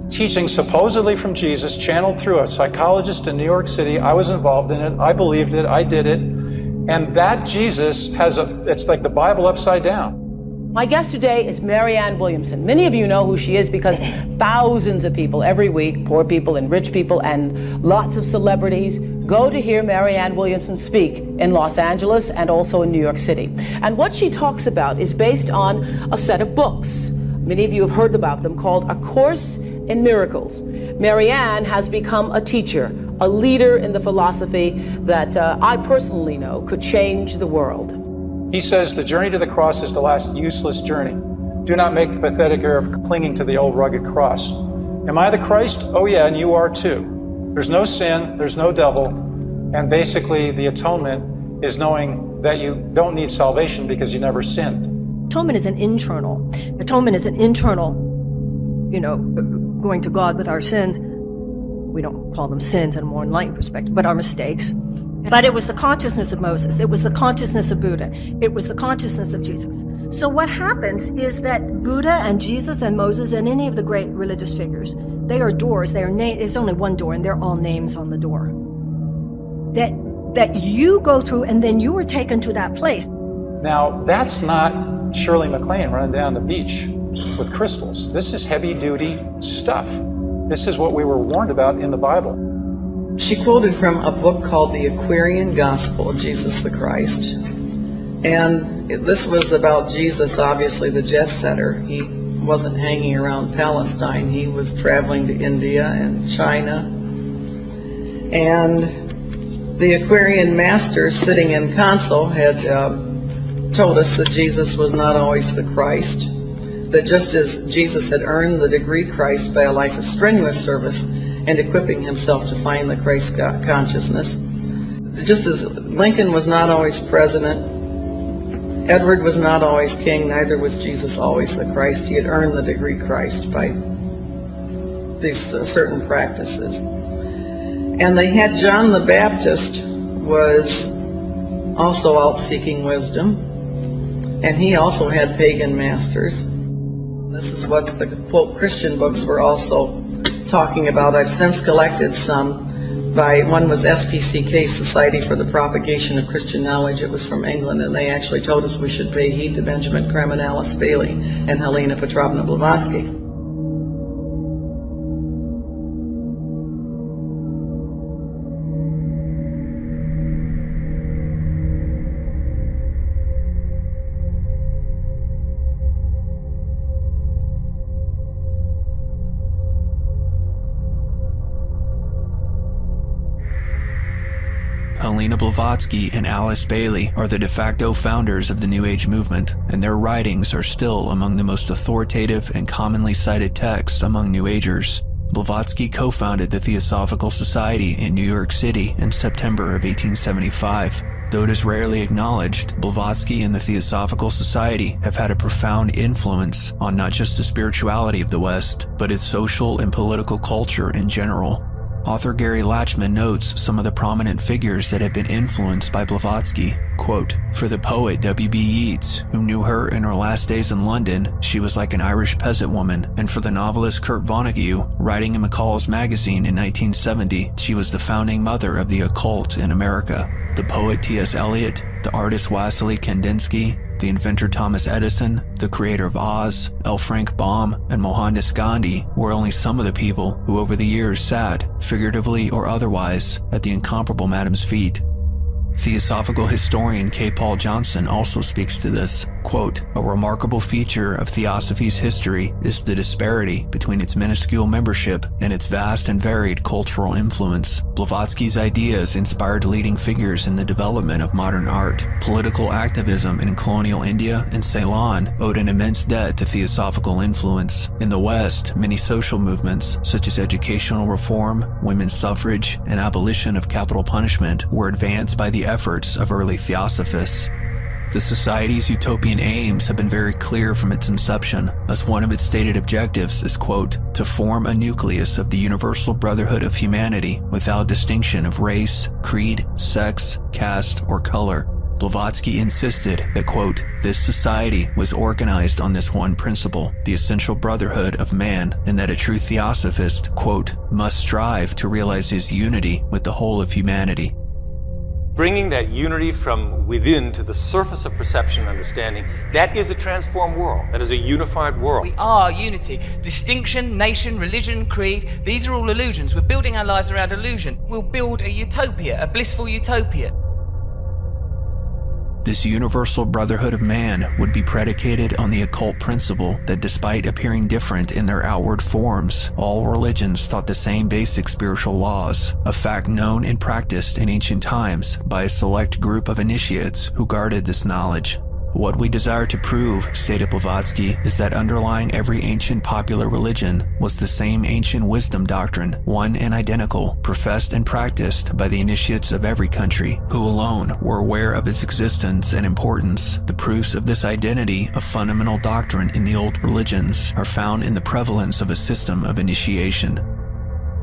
teaching supposedly from Jesus, channeled through a psychologist in New York City. I was involved in it. I believed it. I did it. And that Jesus it's like the Bible upside down. My guest today is Marianne Williamson. Many of you know who she is because thousands of people every week, poor people and rich people and lots of celebrities, go to hear Marianne Williamson speak in Los Angeles and also in New York City. And what she talks about is based on a set of books. Many of you have heard about them, called A Course in Miracles. Marianne has become a teacher, a leader in the philosophy that I personally know could change the world. He says the journey to the cross is the last useless journey. Do not make the pathetic error of clinging to the old rugged cross. Am I the Christ? Oh yeah, and you are too. There's no sin, there's no devil, and basically the atonement is knowing that you don't need salvation because you never sinned. Atonement is an internal, going to God with our sins. We don't call them sins in a more enlightened perspective, but our mistakes. But it was the consciousness of Moses. It was the consciousness of Buddha. It was the consciousness of Jesus. So what happens is that Buddha and Jesus and Moses and any of the great religious figures, they are doors. There's only one door, and they're all names on the door. That you go through, and then you are taken to that place. Now, that's not Shirley MacLaine running down the beach with crystals. This is heavy-duty stuff. This is what we were warned about in the Bible. She quoted from a book called The Aquarian Gospel of Jesus the Christ. And this was about Jesus, obviously the jet setter. He wasn't hanging around Palestine. He was traveling to India and China. And the Aquarian masters sitting in council had told us that Jesus was not always the Christ. That just as Jesus had earned the degree Christ by a life of strenuous service and equipping himself to find the Christ consciousness, just as Lincoln was not always president, Edward was not always king, neither was Jesus always the Christ. He had earned the degree Christ by these certain practices. And they had John the Baptist was also out seeking wisdom, and he also had pagan masters. This is what the quote Christian books were also talking about. I've since collected some. One was SPCK, Society for the Propagation of Christian Knowledge. It was from England, and they actually told us we should pay heed to Benjamin Kremanalis Bailey and Helena Petrovna Blavatsky. Helena Blavatsky and Alice Bailey are the de facto founders of the New Age movement, and their writings are still among the most authoritative and commonly cited texts among New Agers. Blavatsky co-founded the Theosophical Society in New York City in September of 1875. Though it is rarely acknowledged, Blavatsky and the Theosophical Society have had a profound influence on not just the spirituality of the West, but its social and political culture in general. Author Gary Lachman notes some of the prominent figures that have been influenced by Blavatsky. Quote, "For the poet W.B. Yeats, who knew her in her last days in London, she was like an Irish peasant woman, and for the novelist Kurt Vonnegut, writing in McCall's magazine in 1970, she was the founding mother of the occult in America. The poet T.S. Eliot, the artist Wassily Kandinsky, the inventor Thomas Edison, the creator of Oz, L. Frank Baum, and Mohandas Gandhi were only some of the people who over the years sat, figuratively or otherwise, at the incomparable Madam's feet." Theosophical historian K. Paul Johnson also speaks to this. Quote, "A remarkable feature of Theosophy's history is the disparity between its minuscule membership and its vast and varied cultural influence. Blavatsky's ideas inspired leading figures in the development of modern art. Political activism in colonial India and Ceylon owed an immense debt to theosophical influence. In the West, many social movements, such as educational reform, women's suffrage, and abolition of capital punishment, were advanced by the efforts of early theosophists. The Society's utopian aims have been very clear from its inception, as one of its stated objectives is, quote, to form a nucleus of the universal brotherhood of humanity without distinction of race, creed, sex, caste, or color. Blavatsky insisted that, quote, this society was organized on this one principle, the essential brotherhood of man, and that a true theosophist, quote, must strive to realize his unity with the whole of humanity. Bringing that unity from within to the surface of perception and understanding, that is a transformed world. That is a unified world. We are unity. Distinction, nation, religion, creed, these are all illusions. We're building our lives around illusion. We'll build a utopia, a blissful utopia. This universal brotherhood of man would be predicated on the occult principle that despite appearing different in their outward forms, all religions taught the same basic spiritual laws, a fact known and practiced in ancient times by a select group of initiates who guarded this knowledge. What we desire to prove, stated Blavatsky, is that underlying every ancient popular religion was the same ancient wisdom doctrine, one and identical, professed and practiced by the initiates of every country, who alone were aware of its existence and importance. The proofs of this identity of fundamental doctrine in the old religions are found in the prevalence of a system of initiation.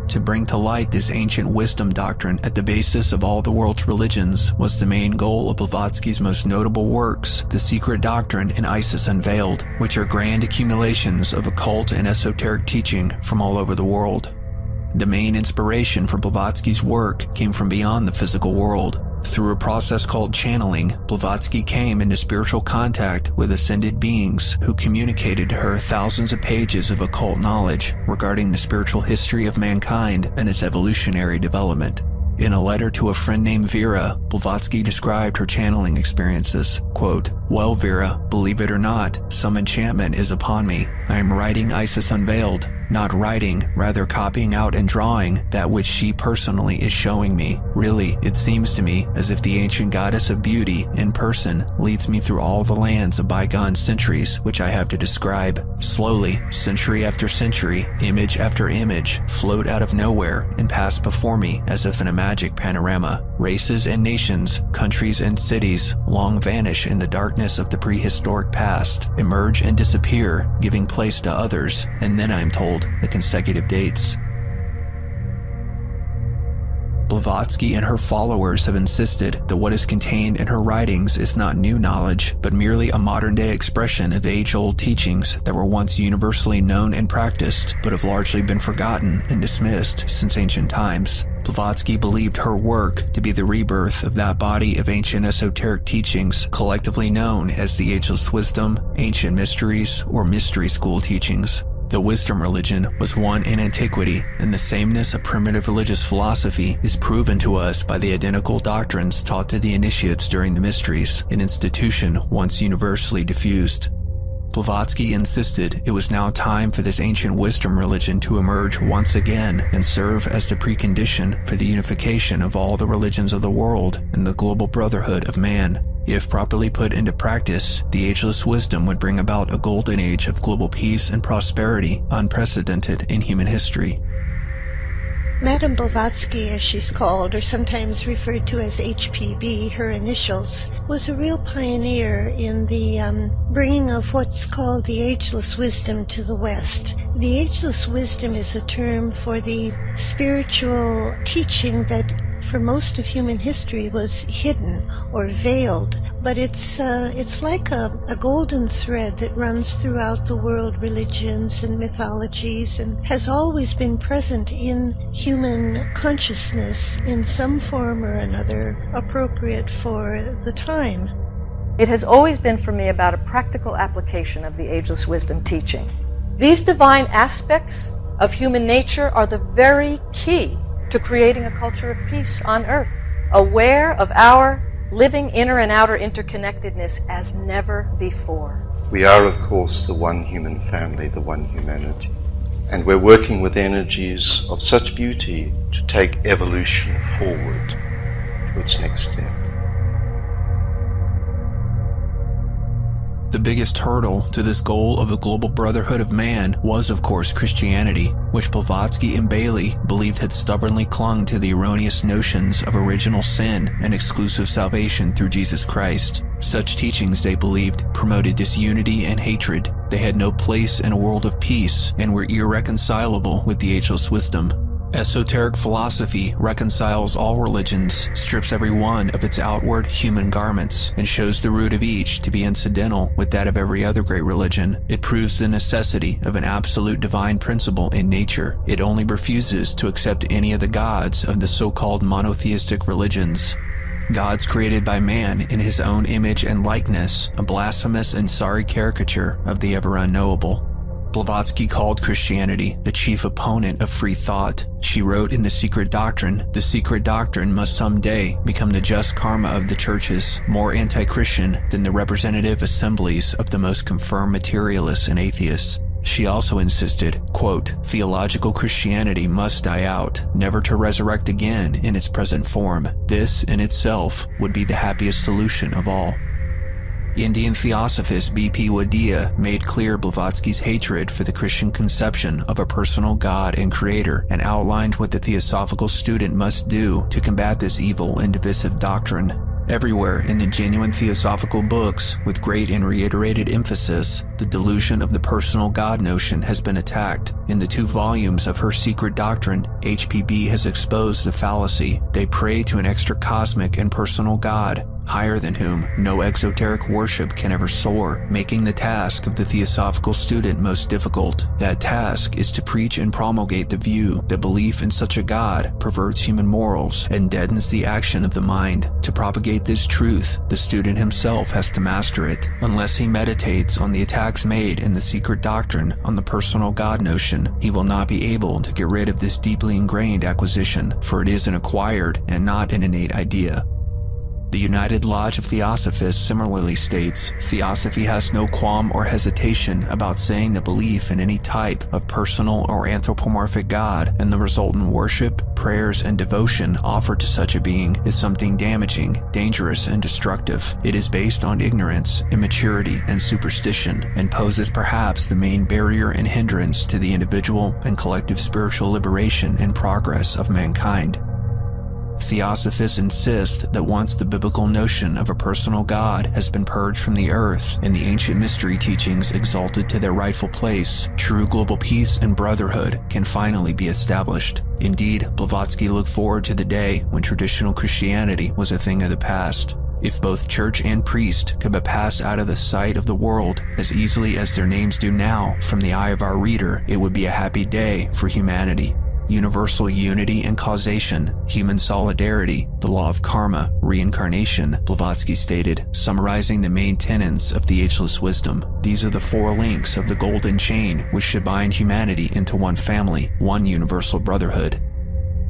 To bring to light this ancient wisdom doctrine at the basis of all the world's religions was the main goal of Blavatsky's most notable works, The Secret Doctrine and Isis Unveiled, which are grand accumulations of occult and esoteric teaching from all over the world. The main inspiration for Blavatsky's work came from beyond the physical world. Through a process called channeling, Blavatsky came into spiritual contact with ascended beings who communicated to her thousands of pages of occult knowledge regarding the spiritual history of mankind and its evolutionary development. In a letter to a friend named Vera, Blavatsky described her channeling experiences. Quote, "Well, Vera, believe it or not, some enchantment is upon me. I am writing Isis Unveiled. Not writing, rather copying out and drawing that which she personally is showing me. Really, it seems to me as if the ancient goddess of beauty, in person, leads me through all the lands of bygone centuries which I have to describe. Slowly, century after century, image after image, float out of nowhere and pass before me as if in a magic panorama. Races and nations, countries and cities, long vanish in the darkness of the prehistoric past, emerge and disappear, giving place to others, and then I am told the consecutive dates." Blavatsky and her followers have insisted that what is contained in her writings is not new knowledge, but merely a modern-day expression of age-old teachings that were once universally known and practiced, but have largely been forgotten and dismissed since ancient times. Blavatsky believed her work to be the rebirth of that body of ancient esoteric teachings collectively known as the Ageless Wisdom, Ancient Mysteries, or Mystery School teachings. The wisdom religion was one in antiquity, and the sameness of primitive religious philosophy is proven to us by the identical doctrines taught to the initiates during the mysteries, an institution once universally diffused. Blavatsky insisted it was now time for this ancient wisdom religion to emerge once again and serve as the precondition for the unification of all the religions of the world and the global brotherhood of man. If properly put into practice, the ageless wisdom would bring about a golden age of global peace and prosperity unprecedented in human history. Madame Blavatsky, as she's called, or sometimes referred to as HPB, her initials, was a real pioneer in the bringing of what's called the ageless wisdom to the West. The ageless wisdom is a term for the spiritual teaching that for most of human history was hidden or veiled, but it's like a golden thread that runs throughout the world religions and mythologies and has always been present in human consciousness in some form or another appropriate for the time. It has always been for me about a practical application of the ageless wisdom teaching. These divine aspects of human nature are the very key to creating a culture of peace on earth, aware of our living inner and outer interconnectedness as never before. We are, of course, the one human family, the one humanity, and we're working with energies of such beauty to take evolution forward to its next step. The biggest hurdle to this goal of a global brotherhood of man was, of course, Christianity, which Blavatsky and Bailey believed had stubbornly clung to the erroneous notions of original sin and exclusive salvation through Jesus Christ. Such teachings, they believed, promoted disunity and hatred. They had no place in a world of peace and were irreconcilable with the ageless wisdom. Esoteric philosophy reconciles all religions, strips every one of its outward human garments, and shows the root of each to be incidental with that of every other great religion. It proves the necessity of an absolute divine principle in nature. It only refuses to accept any of the gods of the so-called monotheistic religions. Gods created by man in his own image and likeness, a blasphemous and sorry caricature of the ever unknowable. Blavatsky called Christianity the chief opponent of free thought. She wrote in The Secret Doctrine, "The secret doctrine must someday become the just karma of the churches, more anti-Christian than the representative assemblies of the most confirmed materialists and atheists." She also insisted, quote, "Theological Christianity must die out, never to resurrect again in its present form. This in itself would be the happiest solution of all." Indian theosophist B.P. Wadia made clear Blavatsky's hatred for the Christian conception of a personal God and creator, and outlined what the theosophical student must do to combat this evil and divisive doctrine. Everywhere in the genuine theosophical books, with great and reiterated emphasis, the delusion of the personal God notion has been attacked. In the 2 volumes of her Secret Doctrine, HPB has exposed the fallacy. They pray to an extra-cosmic and personal God, higher than whom no exoteric worship can ever soar, making the task of the theosophical student most difficult. That task is to preach and promulgate the view that belief in such a God perverts human morals and deadens the action of the mind. To propagate this truth, the student himself has to master it. Unless he meditates on the attacks made in the Secret Doctrine on the personal God notion, he will not be able to get rid of this deeply ingrained acquisition, for it is an acquired and not an innate idea. The United Lodge of Theosophists similarly states, "Theosophy has no qualm or hesitation about saying that belief in any type of personal or anthropomorphic God and the resultant worship, prayers, and devotion offered to such a being is something damaging, dangerous, and destructive. It is based on ignorance, immaturity, and superstition, and poses perhaps the main barrier and hindrance to the individual and collective spiritual liberation and progress of mankind." Theosophists insist that once the biblical notion of a personal God has been purged from the earth and the ancient mystery teachings exalted to their rightful place, true global peace and brotherhood can finally be established. Indeed, Blavatsky looked forward to the day when traditional Christianity was a thing of the past. If both church and priest could but pass out of the sight of the world as easily as their names do now from the eye of our reader, it would be a happy day for humanity. Universal unity and causation, human solidarity, the law of karma, reincarnation, Blavatsky stated, summarizing the main tenets of the ageless wisdom. These are the 4 links of the golden chain which should bind humanity into one family, one universal brotherhood.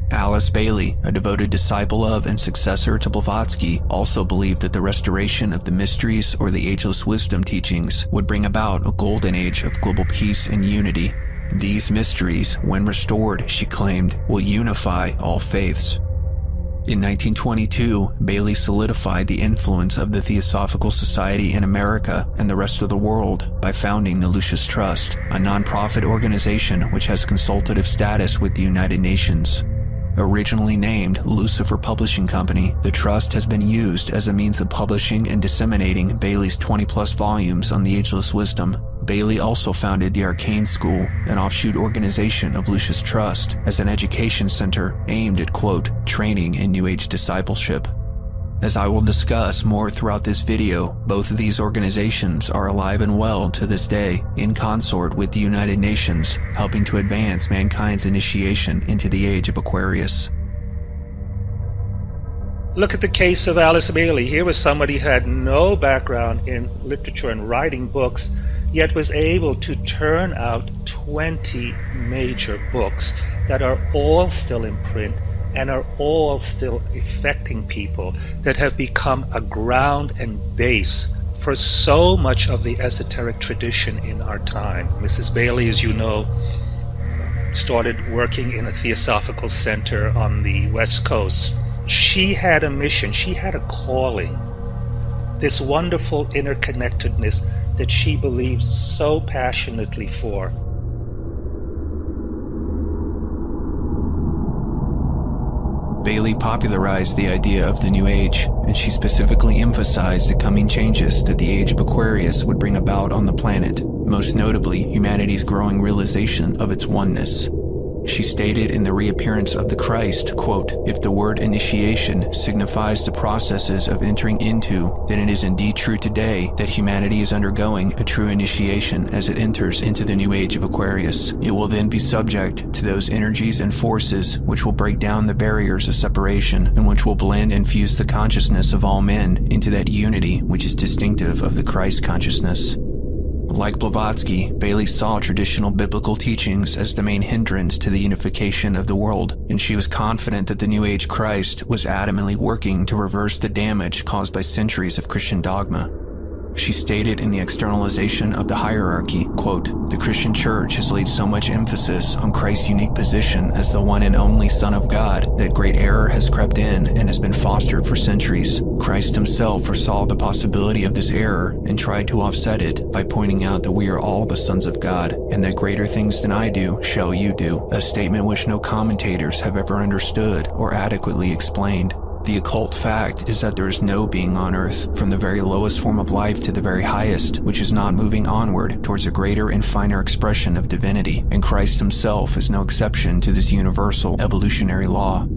Alice Bailey, a devoted disciple of and successor to Blavatsky, also believed that the restoration of the mysteries or the ageless wisdom teachings would bring about a golden age of global peace and unity. These mysteries, when restored, she claimed, will unify all faiths. In 1922, Bailey solidified the influence of the Theosophical Society in America and the rest of the world by founding the Lucis Trust, a non-profit organization which has consultative status with the United Nations. Originally named Lucifer Publishing Company, the trust has been used as a means of publishing and disseminating Bailey's 20-plus volumes on the ageless wisdom. Bailey also founded the Arcane School, an offshoot organization of Lucis Trust, as an education center aimed at, quote, training in New Age discipleship. As I will discuss more throughout this video, both of these organizations are alive and well to this day, in consort with the United Nations, helping to advance mankind's initiation into the age of Aquarius. Look at the case of Alice Bailey. Here was somebody who had no background in literature and writing books, yet was able to turn out 20 major books that are all still in print and are all still affecting people, that have become a ground and base for so much of the esoteric tradition in our time. Mrs. Bailey, as you know, started working in a theosophical center on the West Coast. She had a mission, she had a calling, this wonderful interconnectedness that she believed so passionately for. Bailey popularized the idea of the New Age, and she specifically emphasized the coming changes that the age of Aquarius would bring about on the planet, most notably humanity's growing realization of its oneness. She stated in The Reappearance of the Christ, quote, "If the word initiation signifies the processes of entering into, then it is indeed true today that humanity is undergoing a true initiation as it enters into the new age of Aquarius. It will then be subject to those energies and forces which will break down the barriers of separation and which will blend and fuse the consciousness of all men into that unity which is distinctive of the Christ consciousness." Like Blavatsky, Bailey saw traditional biblical teachings as the main hindrance to the unification of the world, and she was confident that the New Age Christ was adamantly working to reverse the damage caused by centuries of Christian dogma. She stated in the externalization of the hierarchy, quote, "The Christian Church has laid so much emphasis on Christ's unique position as the one and only Son of God that great error has crept in and has been fostered for centuries. Christ himself foresaw the possibility of this error and tried to offset it by pointing out that we are all the sons of God, and that greater things than I do shall you do," a statement which no commentators have ever understood or adequately explained. The occult fact is that there is no being on earth, from the very lowest form of life to the very highest, which is not moving onward towards a greater and finer expression of divinity, and Christ himself is no exception to this universal evolutionary law.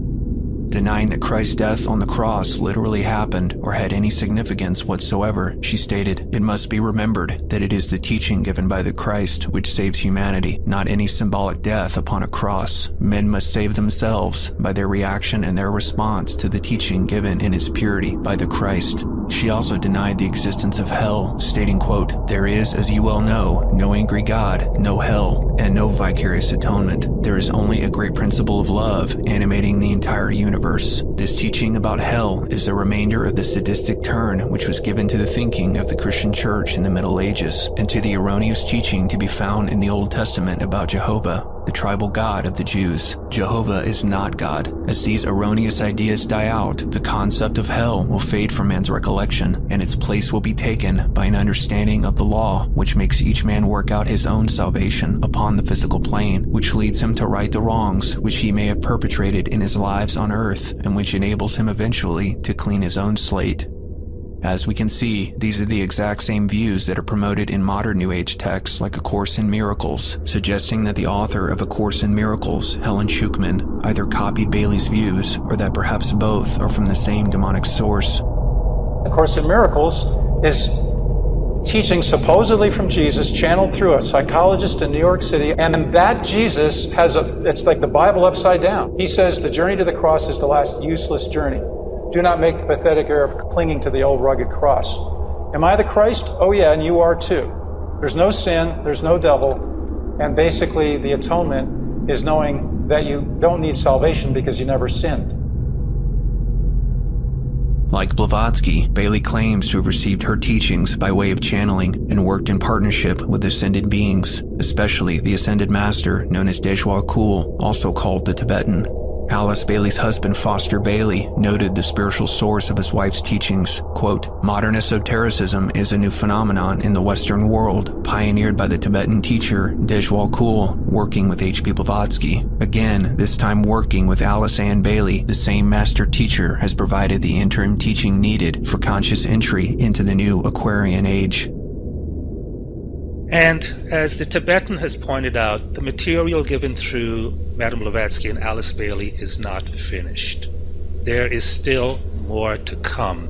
Denying that Christ's death on the cross literally happened or had any significance whatsoever, she stated, "It must be remembered that it is the teaching given by the Christ which saves humanity, not any symbolic death upon a cross. Men must save themselves by their reaction and their response to the teaching given in its purity by the Christ." She also denied the existence of hell, stating, quote, "There is, as you well know, no angry God, no hell, and no vicarious atonement. There is only a great principle of love animating the entire universe. This teaching about hell is a remainder of the sadistic turn which was given to the thinking of the Christian Church in the Middle Ages, and to the erroneous teaching to be found in the Old Testament about Jehovah, the tribal god of the Jews. Jehovah is not God. As these erroneous ideas die out, the concept of hell will fade from man's recollection, and its place will be taken by an understanding of the law, which makes each man work out his own salvation upon the physical plane, which leads him to right the wrongs which he may have perpetrated in his lives on earth, and which enables him eventually to clean his own slate. As we can see, these are the exact same views that are promoted in modern New Age texts like A Course in Miracles, suggesting that the author of A Course in Miracles, Helen Schucman, either copied Bailey's views or that perhaps both are from the same demonic source. A Course in Miracles is teaching supposedly from Jesus, channeled through a psychologist in New York City, and that Jesus it's like the Bible upside down. He says the journey to the cross is the last useless journey. Do not make the pathetic error of clinging to the old rugged cross. Am I the Christ? Oh yeah, and you are too. There's no sin, there's no devil, and basically the atonement is knowing that you don't need salvation because you never sinned. Like Blavatsky, Bailey claims to have received her teachings by way of channeling and worked in partnership with ascended beings, especially the ascended master known as Dejwa Kul, also called the Tibetan. Alice Bailey's husband, Foster Bailey, noted the spiritual source of his wife's teachings. Quote, "Modern esotericism is a new phenomenon in the Western world, pioneered by the Tibetan teacher Dejwa Kul, working with H.P. Blavatsky. Again, this time working with Alice Ann Bailey, the same master teacher has provided the interim teaching needed for conscious entry into the new Aquarian age." And as the Tibetan has pointed out, the material given through Madame Blavatsky and Alice Bailey is not finished. There is still more to come.